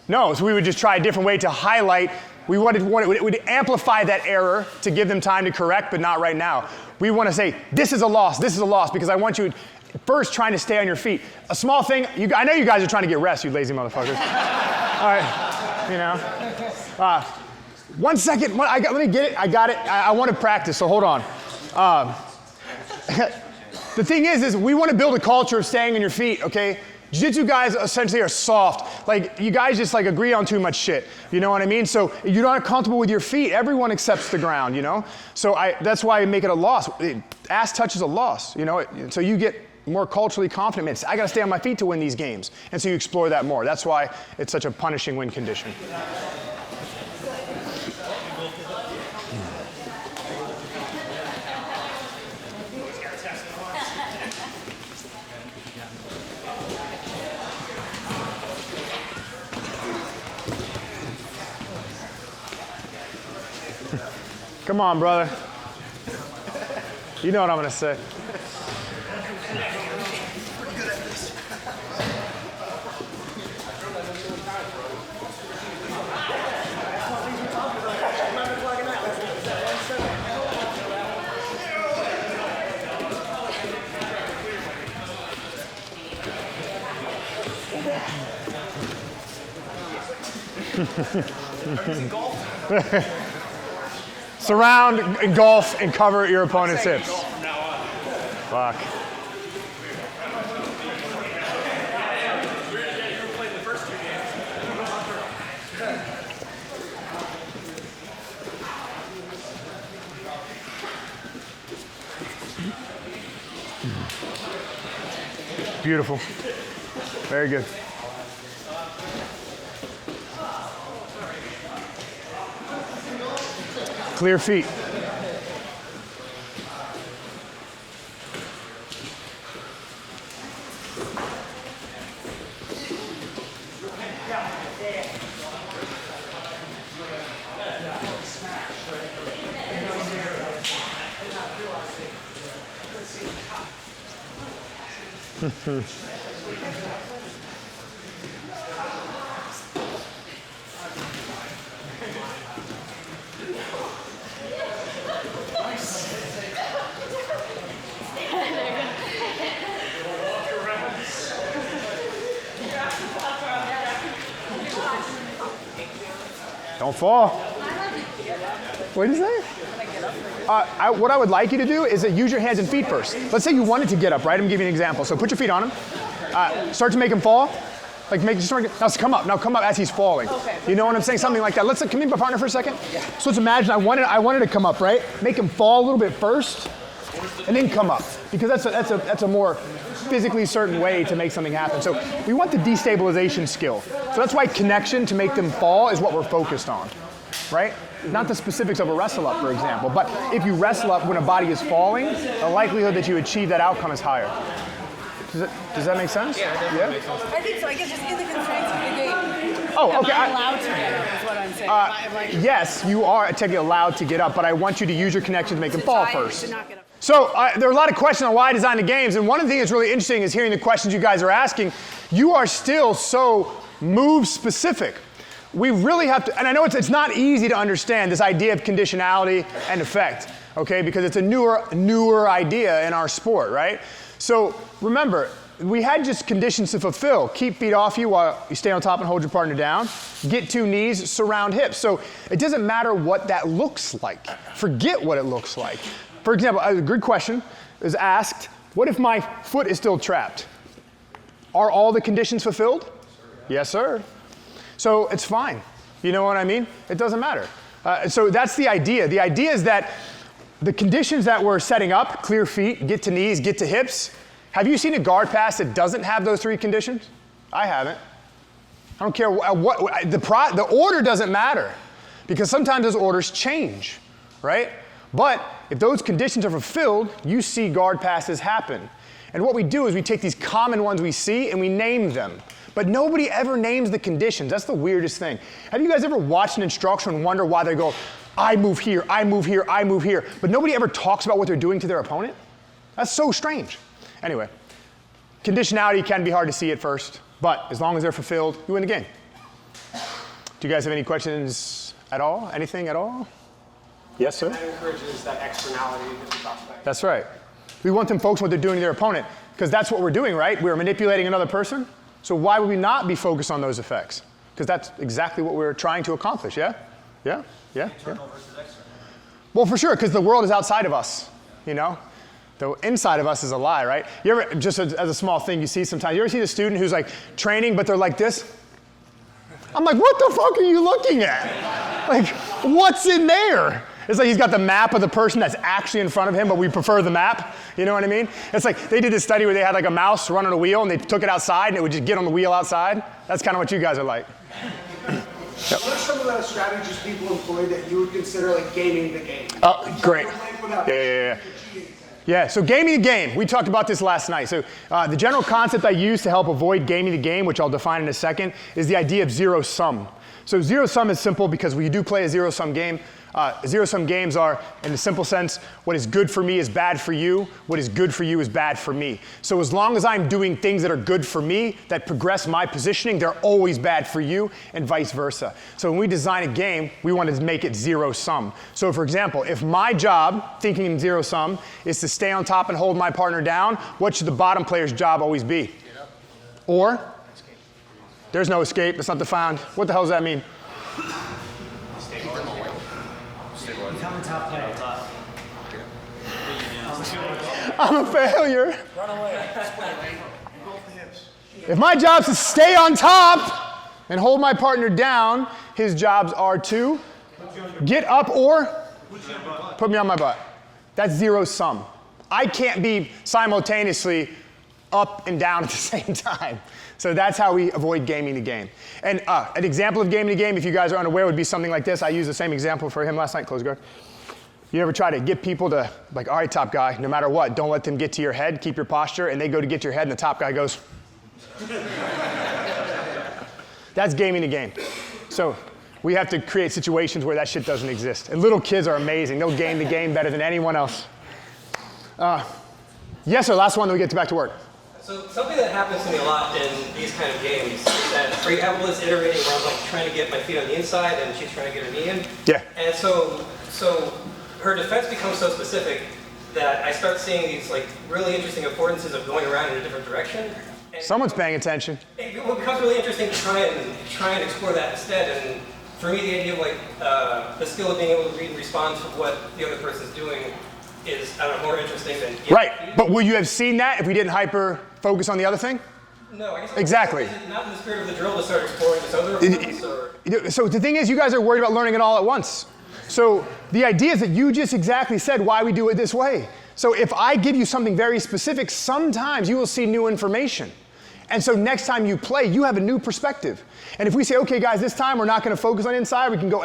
No, so we would just try a different way to highlight. We'd amplify that error to give them time to correct, but not right now. We want to say, this is a loss, because I want you first trying to stay on your feet. A small thing, I know you guys are trying to get rest, you lazy motherfuckers. All right, you know. 1 second, let me get it, I got it. I want to practice, so hold on. The thing is we want to build a culture of staying on your feet, okay? Jiu-Jitsu guys essentially are soft. Like, you guys just like agree on too much shit. You know what I mean? So you're not comfortable with your feet. Everyone accepts the ground, you know? So that's why I make it a loss. Ass touch is a loss, you know? So you get more culturally confident. Man, I got to stay on my feet to win these games. And so you explore that more. That's why it's such a punishing win condition. Come on, brother. You know what I'm going to say. Surround, engulf, and cover your opponent's hips. Fuck. Beautiful. Very good. Clear feet. Don't fall. What did you say? What I would like you to do is use your hands and feet first. Let's say you wanted to get up, right? I'm giving you an example. So put your feet on him. Start to make him fall. Like now come up. Now come up as he's falling. Okay. You know what I'm saying? Something like that. Let's come in, my partner, for a second. Yeah. So let's imagine I wanted to come up, right? Make him fall a little bit first, and then come up, because that's a more physically certain way to make something happen. So we want the destabilization skill. So that's why connection to make them fall is what we're focused on, right? Not the specifics of a wrestle up, for example, but if you wrestle up when a body is falling, the likelihood that you achieve that outcome is higher. Does that make sense? Yeah, it definitely makes sense. I think so. I guess just in the constraints of the game. Oh, okay. Am I allowed to get up is what I'm saying. Yes, you are technically allowed to get up, but I want you to use your connection to make them fall first. To not get up. So there are a lot of questions on why I designed the games, and one of the things that's really interesting is hearing the questions you guys are asking. You are still so move specific. We really have to, and I know it's not easy to understand this idea of conditionality and effect, okay, because it's a newer idea in our sport, right? So remember, we had just conditions to fulfill. Keep feet off you while you stay on top and hold your partner down. Get two knees, surround hips. So it doesn't matter what that looks like. Forget what it looks like. For example, a good question is asked, What if my foot is still trapped? Are all the conditions fulfilled? Yes, sir. So it's fine. You know what I mean? It doesn't matter. So that's the idea. The idea is that the conditions that we're setting up, clear feet, get to knees, get to hips, have you seen a guard pass that doesn't have those 3 conditions? I haven't. I don't care what the order doesn't matter, because sometimes those orders change, right? But if those conditions are fulfilled, you see guard passes happen. And what we do is we take these common ones we see and we name them. But nobody ever names the conditions. That's the weirdest thing. Have you guys ever watched an instructor and wonder why they go, I move here, I move here, I move here, but nobody ever talks about what they're doing to their opponent? That's so strange. Anyway, conditionality can be hard to see at first, but as long as they're fulfilled, you win the game. Do you guys have any questions at all? Anything at all? Yes, sir? That encourages that externality that we talked about. That's right. We want them focused on what they're doing to their opponent, because that's what we're doing, right? We're manipulating another person. So why would we not be focused on those effects? Because that's exactly what we're trying to accomplish, yeah? Yeah? Yeah? Internal versus external. Well, for sure, because the world is outside of us, you know? The inside of us is a lie, right? You ever, just as a small thing you see sometimes, you ever see the student who's like training, but they're like this? I'm like, what the fuck are you looking at? Like, what's in there? It's like he's got the map of the person that's actually in front of him, but we prefer the map. You know what I mean? It's like they did this study where they had like a mouse running a wheel and they took it outside and it would just get on the wheel outside. That's kind of what you guys are like. What are some of the strategies people employ that you would consider like gaming the game? Oh, great. Yeah, so gaming the game. We talked about this last night. So the general concept I use to help avoid gaming the game, which I'll define in a second, is the idea of zero sum. So zero sum is simple because when you do play a zero sum game, zero-sum games are, in a simple sense, what is good for me is bad for you. What is good for you is bad for me. So as long as I'm doing things that are good for me, that progress my positioning, they're always bad for you, and vice versa. So when we design a game, we want to make it zero-sum. So for example, if my job, thinking in zero-sum, is to stay on top and hold my partner down, what should the bottom player's job always be? Or? There's no escape. It's not defined. What the hell does that mean? Become a top player. I'm a failure. Run away. If my job's to stay on top and hold my partner down, his jobs are to get up or put me on my butt. That's zero sum. I can't be simultaneously up and down at the same time. So that's how we avoid gaming the game. And an example of gaming the game, if you guys are unaware, would be something like this. I used the same example for him last night, close guard. You ever try to get people to, like, all right, top guy, no matter what, don't let them get to your head, keep your posture, and they go to get to your head, and the top guy goes. That's gaming the game. So we have to create situations where that shit doesn't exist. And little kids are amazing. They'll game the game better than anyone else. Yes, sir, last one, then we get back to work. So something that happens to me a lot in these kind of games is that for example, this iterating where I'm like trying to get my feet on the inside and she's trying to get her knee in. Yeah. And so her defense becomes so specific that I start seeing these like really interesting affordances of going around in a different direction. And someone's paying attention. It becomes really interesting to try and explore that instead. And for me, the idea of like the skill of being able to read and respond to what the other person's doing is, I don't know, more interesting than right. But would you have seen that if we didn't hyper focus on the other thing? No, I guess exactly. Not in the spirit of the drill to start exploring this other. So the thing is, you guys are worried about learning it all at once. So the idea is that you just exactly said why we do it this way. So if I give you something very specific, sometimes you will see new information. And so next time you play, you have a new perspective. And if we say, okay, guys, this time we're not going to focus on inside, we can go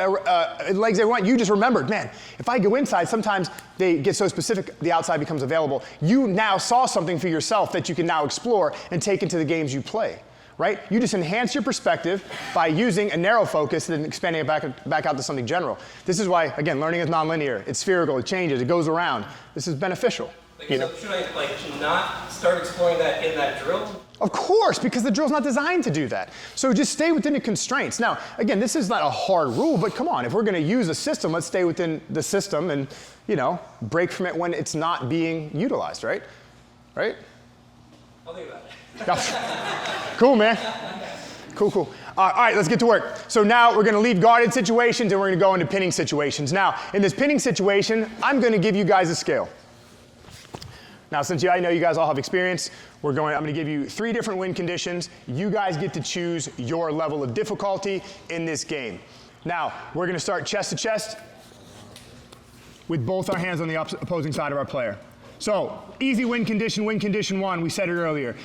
legs everyone. You just remembered, man, if I go inside, sometimes they get so specific, the outside becomes available. You now saw something for yourself that you can now explore and take into the games you play, right? You just enhance your perspective by using a narrow focus and then expanding it back out to something general. This is why, again, learning is nonlinear. It's spherical, it changes, it goes around. This is beneficial. Like, so should I not start exploring that in that drill? Of course, because the drill's not designed to do that. So just stay within the constraints. Now, again, this is not a hard rule, but come on, if we're going to use a system, let's stay within the system and, break from it when it's not being utilized, right? Right? I'll think about it. Cool, man. Cool. All right, let's get to work. So now we're going to leave guarded situations and we're going to go into pinning situations. Now, in this pinning situation, I'm going to give you guys a scale. Now, since I know you guys all have experience, I'm gonna give you 3 different win conditions. You guys get to choose your level of difficulty in this game. Now, we're gonna start chest to chest with both our hands on the opposing side of our player. So, easy win condition 1, we said it earlier.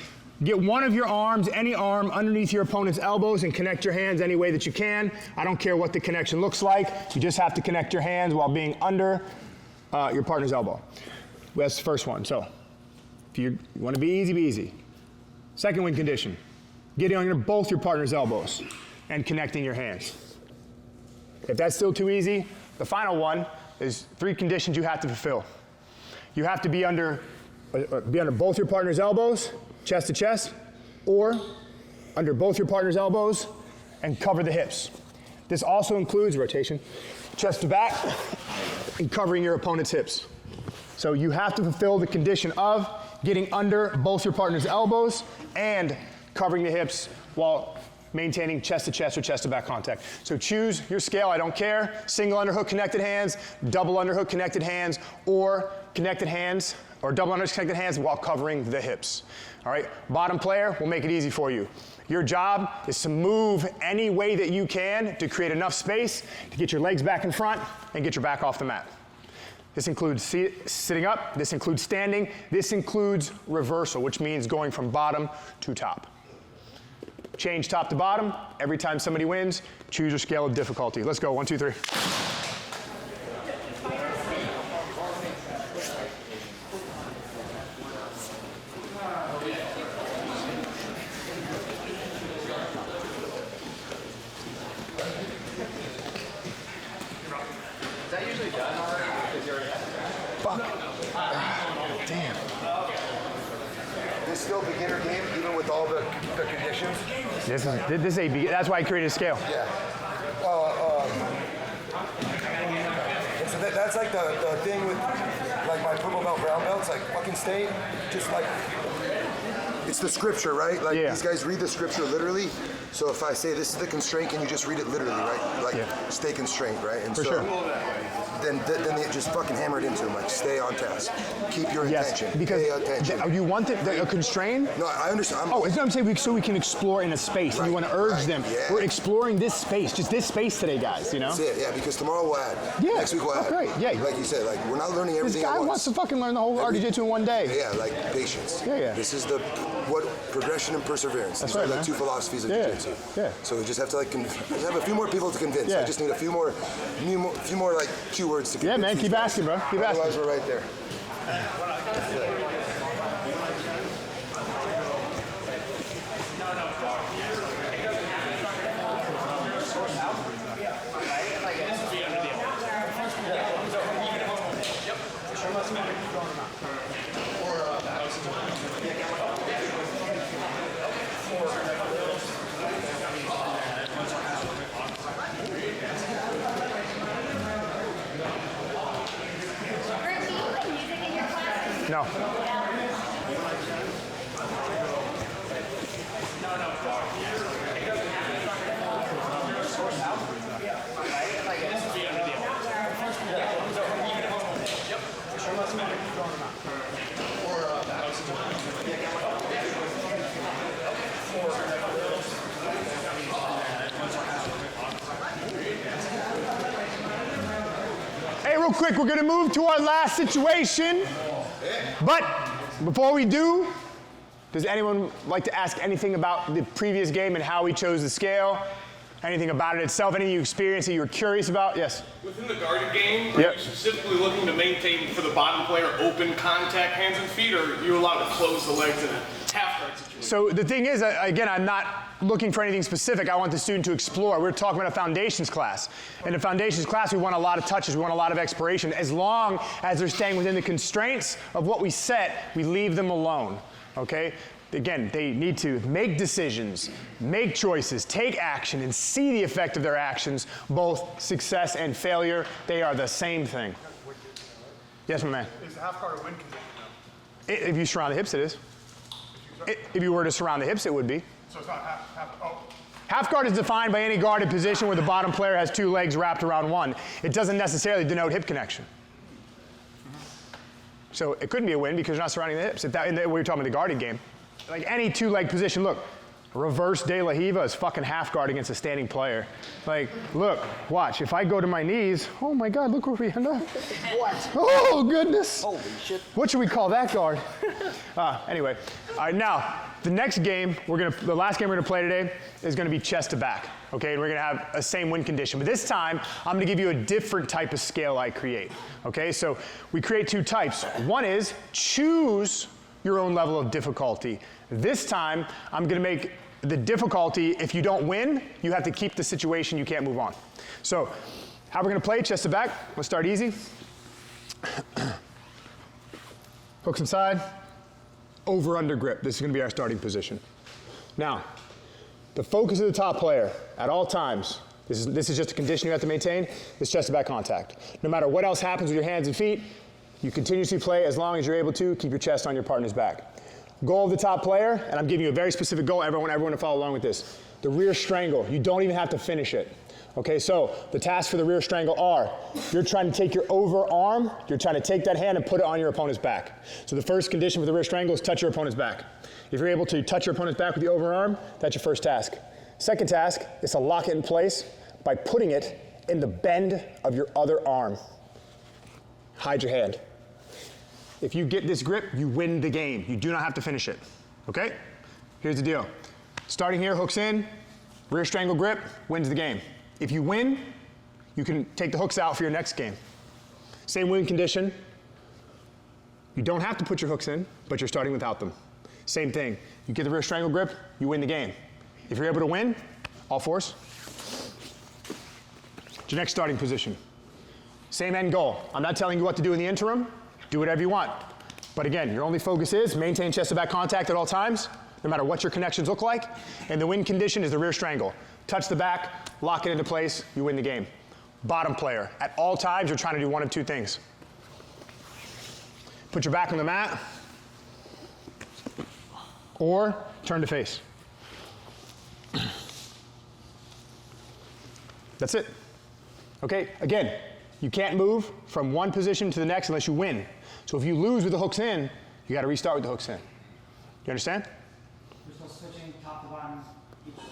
Get one of your arms, any arm, underneath your opponent's elbows and connect your hands any way that you can. I don't care what the connection looks like. You just have to connect your hands while being under your partner's elbow. That's the first one. So, if you want to be easy. Second win condition. Getting under both your partner's elbows and connecting your hands. If that's still too easy, the final one is 3 conditions you have to fulfill. You have to be under both your partner's elbows, chest to chest, or under both your partner's elbows and cover the hips. This also includes rotation, chest to back, and covering your opponent's hips. So you have to fulfill the condition of getting under both your partner's elbows and covering the hips while maintaining chest to chest or chest to back contact. So choose your scale, I don't care. Single underhook connected hands, double underhook connected hands, or connected hands, or double underhook connected hands while covering the hips. All right, bottom player, we'll make it easy for you. Your job is to move any way that you can to create enough space to get your legs back in front and get your back off the mat. This includes sitting up, this includes standing, this includes reversal, which means going from bottom to top. Change top to bottom. Every time somebody wins, choose your scale of difficulty. Let's go, 1, 2, 3. Damn. This is still a beginner game, even with all the conditions. That's why I created a scale. Yeah. So that's like the thing with like my purple belt, brown belts, like fucking stay, just like, it's the scripture, right? Like these guys read the scripture literally. So if I say this is the constraint, can you just read it literally, right? Like stay constrained, right? And For sure. Then they just fucking hammer it into them, like stay on task, keep your attention, because pay attention. You want a constraint? No, I understand. It's what I'm saying, so we can explore in a space, and you want to urge them. Yeah. We're exploring this space, just this space today, guys, you know? That's it, yeah, because tomorrow we'll add. Yeah. Next week we'll add. Great, yeah. Like you said, like we're not learning everything This guy at once. wants to fucking learn the whole art of Jiu-Jitsu in one day. Yeah, like patience. Yeah. This is what progression and perseverance. That's These right, are the man. 2 philosophies of Yeah. Jiu-Jitsu. Yeah. So we just have to like have a few more people to convince. Yeah. I just need a few more like keywords to convince. Yeah, man, keep asking, bro. Keep asking. Otherwise, we're right there. No. Hey, real quick, we're gonna move to our last situation. But before we do, does anyone like to ask anything about the previous game and how we chose the scale? Anything about it itself? Anything you experienced that you were curious about? Yes? Within the guarded game, are you specifically looking to maintain for the bottom player open contact hands and feet, or are you allowed to close the legs in a half guard situation? So the thing is, again, I'm not looking for anything specific. I want the student to explore. We're talking about a foundations class. In a foundations class, we want a lot of touches. We want a lot of exploration. As long as they're staying within the constraints of what we set, we leave them alone, okay? Again, they need to make decisions, make choices, take action, and see the effect of their actions, both success and failure. They are the same thing. Yes, my man? Is half guard a win condition? If you surround the hips, it is. If you were to surround the hips, it would be. So it's not half. Half guard is defined by any guarded position where the bottom player has 2 legs wrapped around one. It doesn't necessarily denote hip connection. So it couldn't be a win because you're not surrounding the hips. We were talking about the guarded game. Like any two-leg position, look, reverse De La Hiva is fucking half guard against a standing player. Like, look, watch. If I go to my knees, oh my God, look where we end up. What? Oh goodness. Holy shit. What should we call that guard? Anyway, all right, now the next game the last game we're gonna play today is gonna be chest to back. Okay, and we're gonna have a same win condition, but this time I'm gonna give you a different type of scale I create. Okay, so we create two types. One is choose your own level of difficulty. This time I'm gonna make the difficulty, if you don't win, you have to keep the situation, you can't move on. So, how we're gonna play chest to back, let's start easy. Hooks inside, over under grip. This is gonna be our starting position. Now, the focus of the top player at all times, this is just a condition you have to maintain, is chest to back contact. No matter what else happens with your hands and feet, you continuously play as long as you're able to, keep your chest on your partner's back. Goal of the top player, and I'm giving you a very specific goal, everyone to follow along with this. The rear strangle, you don't even have to finish it. Okay, so the tasks for the rear strangle are, you're trying to take your overarm, you're trying to take that hand and put it on your opponent's back. So the first condition for the rear strangle is touch your opponent's back. If you're able to touch your opponent's back with the overarm, that's your first task. Second task is to lock it in place by putting it in the bend of your other arm. Hide your hand. If you get this grip, you win the game. You do not have to finish it, okay? Here's the deal. Starting here, hooks in, rear strangle grip, wins the game. If you win, you can take the hooks out for your next game. Same win condition. You don't have to put your hooks in, but you're starting without them. Same thing. You get the rear strangle grip, you win the game. If you're able to win, all fours. It's your next starting position. Same end goal. I'm not telling you what to do in the interim. Do whatever you want. But again, your only focus is maintain chest to back contact at all times, no matter what your connections look like. And the win condition is the rear strangle. Touch the back, lock it into place, you win the game. Bottom player, at all times, you're trying to do one of two things. Put your back on the mat, or turn to face. That's it. Okay, again, you can't move from one position to the next unless you win. So if you lose with the hooks in, you gotta restart with the hooks in. You understand? You're still switching top to bottom each time?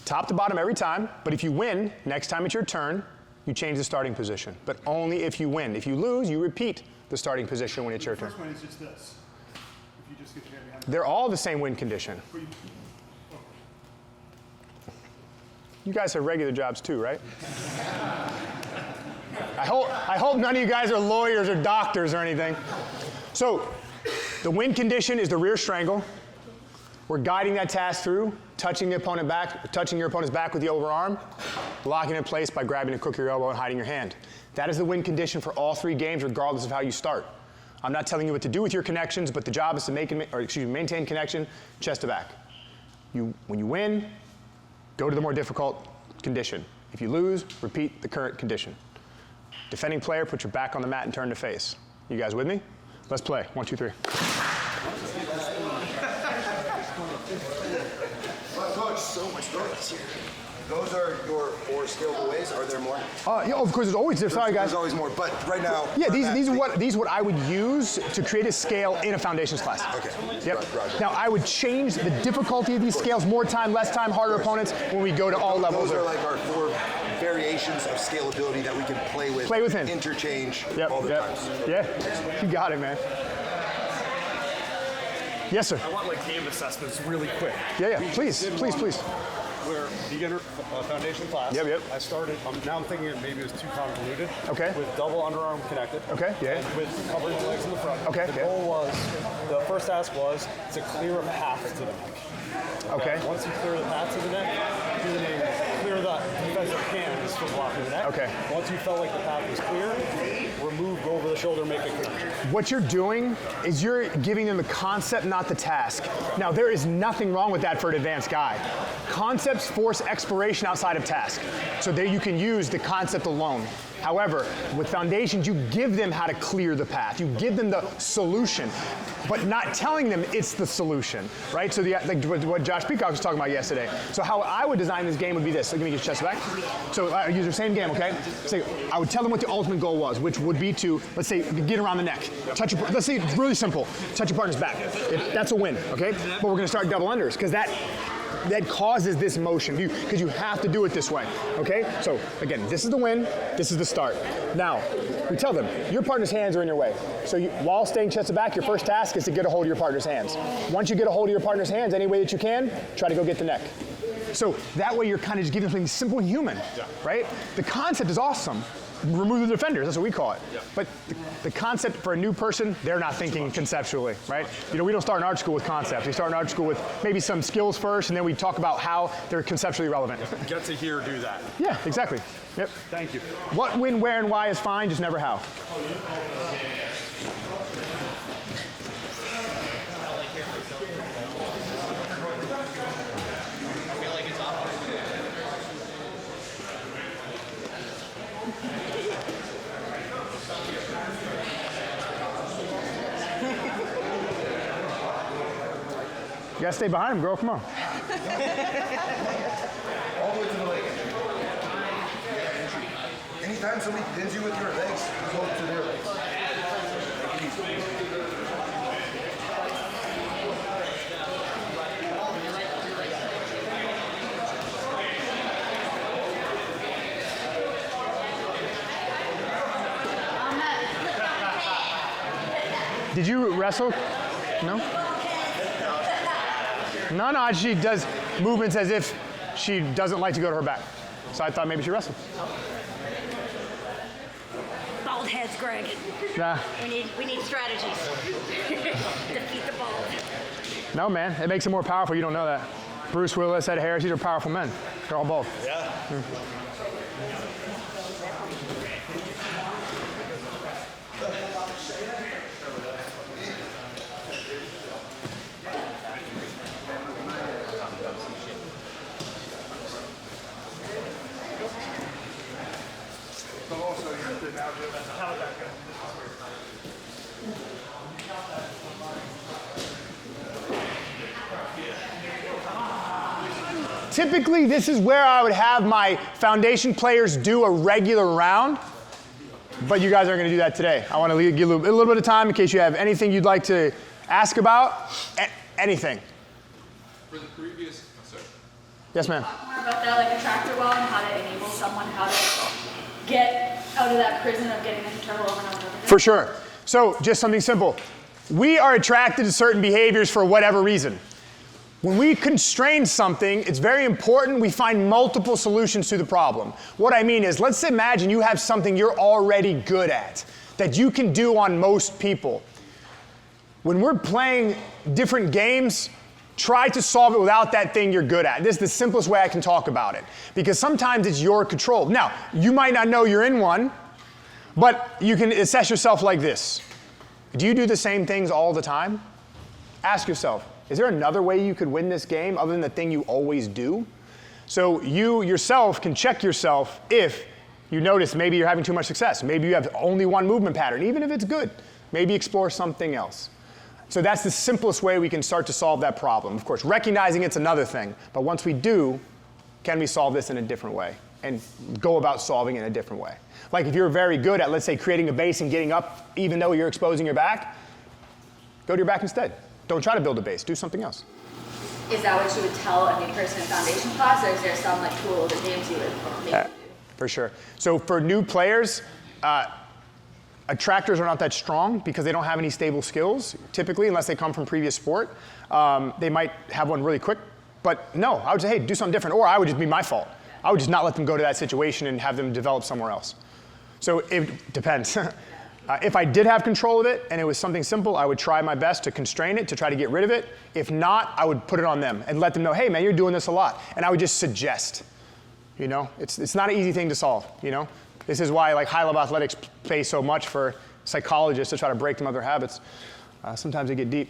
Top to bottom every time, but if you win, next time it's your turn, you change the starting position. But only if you win. If you lose, you repeat the starting position when it's your turn. The first one is just this. If you just get your hand behind They're all the same win condition. You guys have regular jobs too, right? I hope none of you guys are lawyers or doctors or anything. So, the win condition is the rear strangle. We're guiding that task through, touching your opponent's back with the overarm, locking it in place by grabbing the crook of your elbow and hiding your hand. That is the win condition for all three games, regardless of how you start. I'm not telling you what to do with your connections, but the job is to maintain connection, chest to back. When you win, go to the more difficult condition. If you lose, repeat the current condition. Defending player, put your back on the mat and turn to face. You guys with me? Let's play. 1, 2, 3. Coach, so much progress here. Those are your 4 scalable ways. Are there more? Yeah, of course, there's always. Sorry, guys. There's always more, but right now. Yeah, these are what I would use to create a scale in a foundations class. Okay. Yep. Roger. Now I would change the difficulty of these scales, more time, less time, harder opponents when we go to all levels. Those are like our 4 variations of scalability that we can play with. Play within. Interchange all the times. Yeah, you got it, man. Yes, sir. I want like game assessments really quick. Yeah, please. We're beginner foundation class. Yep. I started, now I'm thinking maybe it was too convoluted. Okay. With double underarm connected. Okay, yeah. And with covering the legs in the front. Okay, The goal was, the first task was to clear a path to the neck. Okay. Once you clear the path to the neck, you're going to clear the defensive hands from blocking the neck. Okay. Once you felt like the path was clear, remove, go over the shoulder, make a connection. What you're doing is you're giving them the concept, not the task. Now, there is nothing wrong with that for an advanced guy. Concepts force exploration outside of task. So there you can use the concept alone. However, with foundations, you give them how to clear the path. You give them the solution, but not telling them it's the solution, right? So like what Josh Peacock was talking about yesterday. So how I would design this game would be this. Let me get your chest back. So would use the same game, okay? Say, I would tell them what the ultimate goal was, which would be to, let's say, get around the neck. Let's say it's really simple. Touch your partner's back. That's a win, okay? But we're gonna start double unders, because that causes this motion, because you have to do it this way, okay? So again, this is the win, this is the start. Now, we tell them, your partner's hands are in your way. So while staying chest to back, your first task is to get a hold of your partner's hands. Once you get a hold of your partner's hands, any way that you can, try to go get the neck. So that way you're kind of just giving something simple and human, right? The concept is awesome. Remove the defenders, that's what we call it. Yeah. But the concept for a new person, they're not thinking conceptually, right? You know, we don't start in art school with concepts. We start in art school with maybe some skills first, and then we talk about how they're conceptually relevant. Get to hear do that. Yeah, exactly. Yep. Thank you. What, when, where, and why is fine, just never how. You gotta stay behind him, girl. Come on. All the way to the leg. Anytime somebody pins you with your legs, go to their legs. Did you wrestle? No? No, she does movements as if she doesn't like to go to her back. So I thought maybe she wrestled. Bald heads, Greg. Nah. We need strategies. Defeat the bald. No, man. It makes it more powerful. You don't know that. Bruce Willis, Ed Harris, these are powerful men. They're all bald. Yeah. Typically, this is where I would have my foundation players do a regular round, but you guys aren't going to do that today. I want to give a little bit of time in case you have anything you'd like to ask about. Anything. For the previous, sorry. Yes, ma'am. Talk more about that, like attractor well, and how to enable someone how to get out of that prison of getting into trouble over and over again. For sure. So, just something simple. We are attracted to certain behaviors for whatever reason. When we constrain something, it's very important we find multiple solutions to the problem. What I mean is, let's imagine you have something you're already good at that you can do on most people. When we're playing different games, try to solve it without that thing you're good at. This is the simplest way I can talk about it, because sometimes it's your control. Now, you might not know you're in one, but you can assess yourself like this. Do you do the same things all the time? Ask yourself, is there another way you could win this game other than the thing you always do? So you yourself can check yourself if you notice maybe you're having too much success. Maybe you have only one movement pattern, even if it's good. Maybe explore something else. So that's the simplest way we can start to solve that problem. Of course, recognizing it's another thing, but once we do, can we solve this in a different way and go about solving it in a different way? Like if you're very good at, let's say, creating a base and getting up even though you're exposing your back, go to your back instead. Don't try to build a base, do something else. Is that what you would tell a new person in foundation class, or is there some like tool that games you would make them do? For sure. So for new players, attractors are not that strong because they don't have any stable skills, typically, unless they come from previous sport. They might have one really quick, but no, I would say, hey, do something different, or I would just be my fault. I would just not let them go to that situation and have them develop somewhere else. So it depends. If I did have control of it and it was something simple, I would try my best to constrain it, to try to get rid of it. If not, I would put it on them and let them know, hey man, you're doing this a lot. And I would just suggest, you know? It's not an easy thing to solve, you know? This is why like high-level athletics pays so much for psychologists to try to break them of their habits. Sometimes they get deep.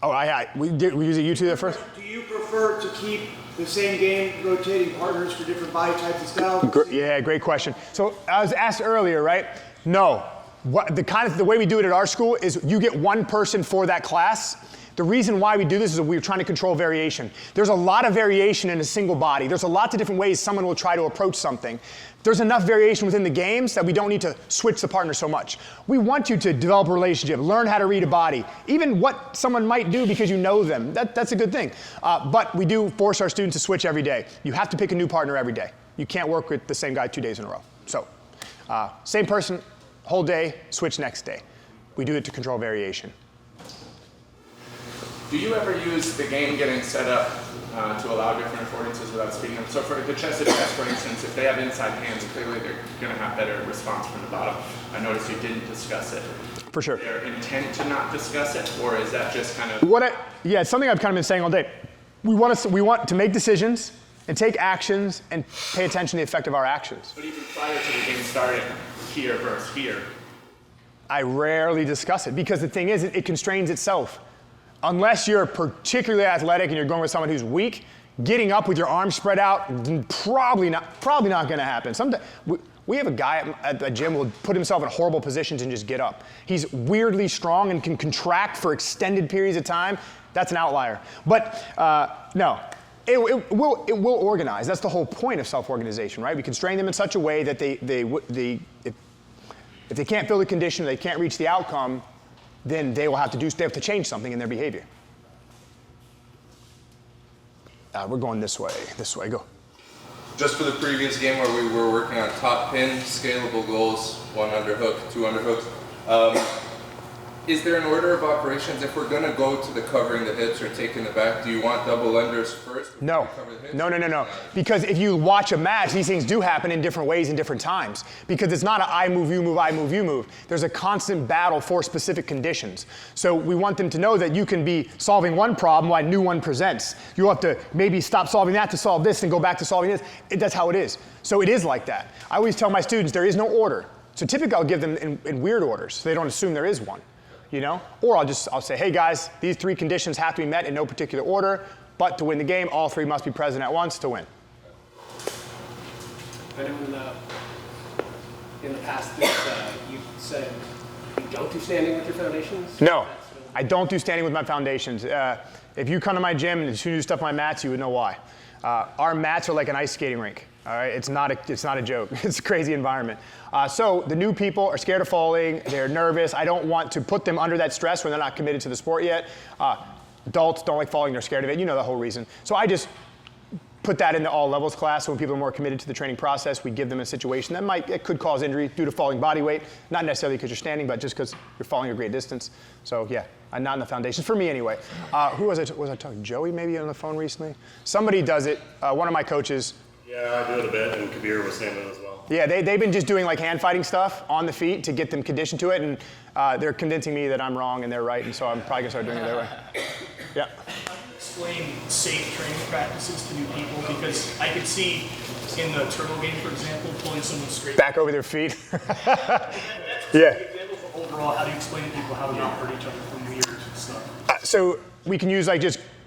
Oh, we use it you two there first? Do you prefer to keep the same game rotating partners for different body types and styles? Yeah, great question. So I was asked earlier, right? No. The way we do it at our school is you get one person for that class. The reason why we do this is that we're trying to control variation. There's a lot of variation in a single body. There's a lot of different ways someone will try to approach something. There's enough variation within the games that we don't need to switch the partner so much. We want you to develop a relationship, learn how to read a body, even what someone might do because you know them. That's a good thing. But we do force our students to switch every day. You have to pick a new partner every day. You can't work with the same guy 2 days in a row. So, same person, whole day, switch next day. We do it to control variation. Do you ever use the game getting set up to allow different affordances without speeding them? So for the chested chest, for instance, if they have inside hands, clearly they're going to have better response from the bottom. I noticed you didn't discuss it. For sure. Is there intent to not discuss it, or is that just kind of... Yeah, it's something I've kind of been saying all day. We want to make decisions and take actions and pay attention to the effect of our actions. But even prior to the game starting, here versus here. I rarely discuss it because the thing is, it constrains itself. Unless you're particularly athletic and you're going with someone who's weak, getting up with your arms spread out, probably not going to happen. Sometimes we have a guy at the gym who will put himself in horrible positions and just get up. He's weirdly strong and can contract for extended periods of time. That's an outlier. But no, it will organize. That's the whole point of self-organization, right? We constrain them in such a way that if they can't fill the condition, they can't reach the outcome, then they have to change something in their behavior. We're going this way, go. Just for the previous game where we were working on top pin, scalable goals, 1 underhook, 2 underhooks, is there an order of operations? If we're going to go to the covering the hips or taking the back, do you want double unders first? No. No. Because if you watch a match, these things do happen in different ways in different times. Because it's not a I move, you move, I move, you move. There's a constant battle for specific conditions. So we want them to know that you can be solving one problem while a new one presents. You'll have to maybe stop solving that to solve this and go back to solving this. That's how it is. So it is like that. I always tell my students there is no order. So typically I'll give them in weird orders so they don't assume there is one. You know, or I'll say, hey guys, these 3 conditions have to be met in no particular order, but to win the game, all 3 must be present at once to win. I know in the past that you said you don't do standing with your foundations? No, I don't do standing with my foundations. If you come to my gym and as soon as you step on my mats, you would know why. Our mats are like an ice skating rink. All right, it's not a joke. It's a crazy environment. So the new people are scared of falling. They're nervous. I don't want to put them under that stress when they're not committed to the sport yet. Adults don't like falling. They're scared of it. You know the whole reason. So I just put that in the all levels class. So when people are more committed to the training process, we give them a situation that could cause injury due to falling body weight. Not necessarily because you're standing, but just because you're falling a great distance. So yeah, I'm not in the foundations for me anyway. Who was I talking? Joey maybe on the phone recently? Somebody does it. One of my coaches. Yeah, I do it a bit, and Kabir was saying it as well. Yeah, they've been just doing like hand fighting stuff on the feet to get them conditioned to it, and they're convincing me that I'm wrong and they're right, and so I'm probably gonna start doing it that way. Yeah. Explain safe training practices to new people, because I could see in the turtle game, for example, pulling someone straight back over their feet. Yeah. Overall, how do you explain to people how to not hurt each other from weird stuff? So we can use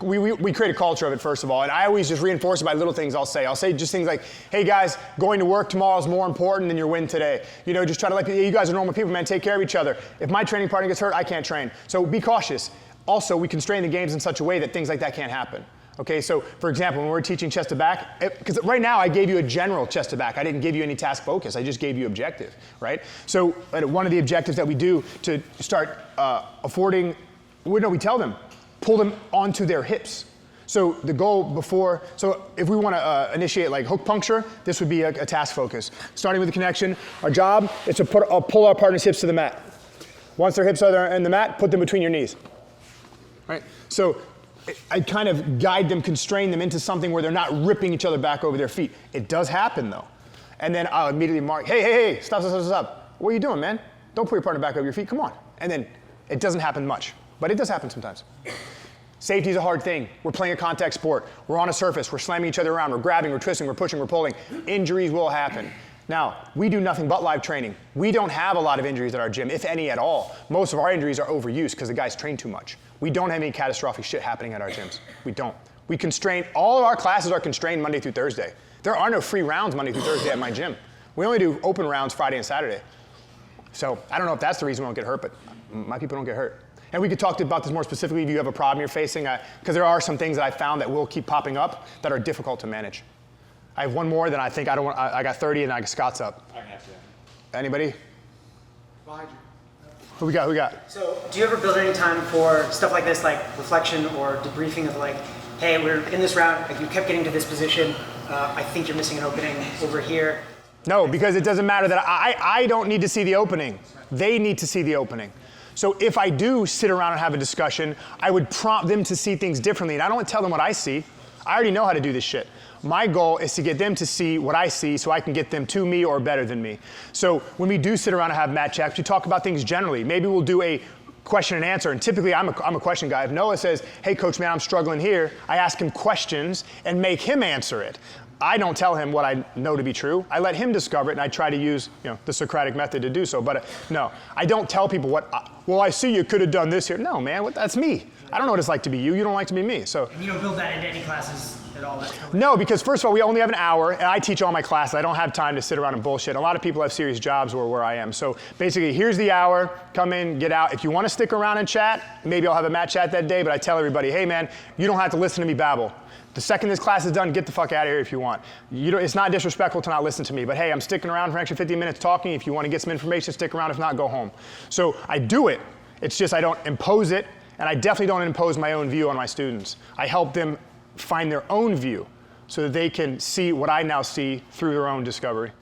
we create a culture of it, first of all, and I always just reinforce it by little things I'll say. I'll say just things like, hey guys, going to work tomorrow is more important than your win today. You know, just try to you guys are normal people, man, take care of each other. If my training partner gets hurt, I can't train. So be cautious. Also, we constrain the games in such a way that things like that can't happen. Okay, so for example, when we're teaching chest to back, because right now I gave you a general chest to back. I didn't give you any task focus. I just gave you objective, right? So one of the objectives that we do to start we tell them, pull them onto their hips. So the goal so if we want to initiate like hook puncture, this would be a task focus. Starting with the connection, our job is to pull our partner's hips to the mat. Once their hips are in the mat, put them between your knees. Right? So I kind of guide them, constrain them into something where they're not ripping each other back over their feet. It does happen though. And then I'll immediately mark, hey, stop. What are you doing, man? Don't put your partner back over your feet, come on. And then it doesn't happen much, but it does happen sometimes. Safety is a hard thing. We're playing a contact sport. We're on a surface. We're slamming each other around. We're grabbing, we're twisting, we're pushing, we're pulling. Injuries will happen. Now, we do nothing but live training. We don't have a lot of injuries at our gym, if any at all. Most of our injuries are overuse because the guys train too much. We don't have any catastrophic shit happening at our gyms. We don't. We constrain, all of our classes are constrained Monday through Thursday. There are no free rounds Monday through Thursday at my gym. We only do open rounds Friday and Saturday. So I don't know if that's the reason we don't get hurt, but my people don't get hurt. And we could talk about this more specifically if you have a problem you're facing, because there are some things that I found that will keep popping up that are difficult to manage. I have one more, then I think I don't want, I got 30 and Scott's up. I have to. Anybody? Behind you. Who we got? So, do you ever build any time for stuff like this, like reflection or debriefing of like, hey, we're in this round, like you kept getting to this position, I think you're missing an opening over here. No, because it doesn't matter that I don't need to see the opening. They need to see the opening. So if I do sit around and have a discussion, I would prompt them to see things differently. And I don't tell them what I see. I already know how to do this shit. My goal is to get them to see what I see so I can get them to me or better than me. So when we do sit around and have mat chats, we talk about things generally. Maybe we'll do a question and answer, and typically I'm a question guy. If Noah says, hey coach man, I'm struggling here, I ask him questions and make him answer it. I don't tell him what I know to be true. I let him discover it, and I try to use the Socratic method to do so. But no, I don't tell people well, I see you could have done this here. No, man, that's me. I don't know what it's like to be you. You don't like to be me. So. And you don't build that into any classes at all? No, because first of all, we only have an hour, and I teach all my classes. I don't have time to sit around and bullshit. A lot of people have serious jobs where I am. So basically, here's the hour. Come in, get out. If you want to stick around and chat, maybe I'll have a mat chat that day, but I tell everybody, hey man, you don't have to listen to me babble. The second this class is done, get the fuck out of here if you want. It's not disrespectful to not listen to me, but hey, I'm sticking around for an extra 50 minutes talking. If you want to get some information, stick around. If not, go home. So I do it. It's just I don't impose it, and I definitely don't impose my own view on my students. I help them find their own view so that they can see what I now see through their own discovery.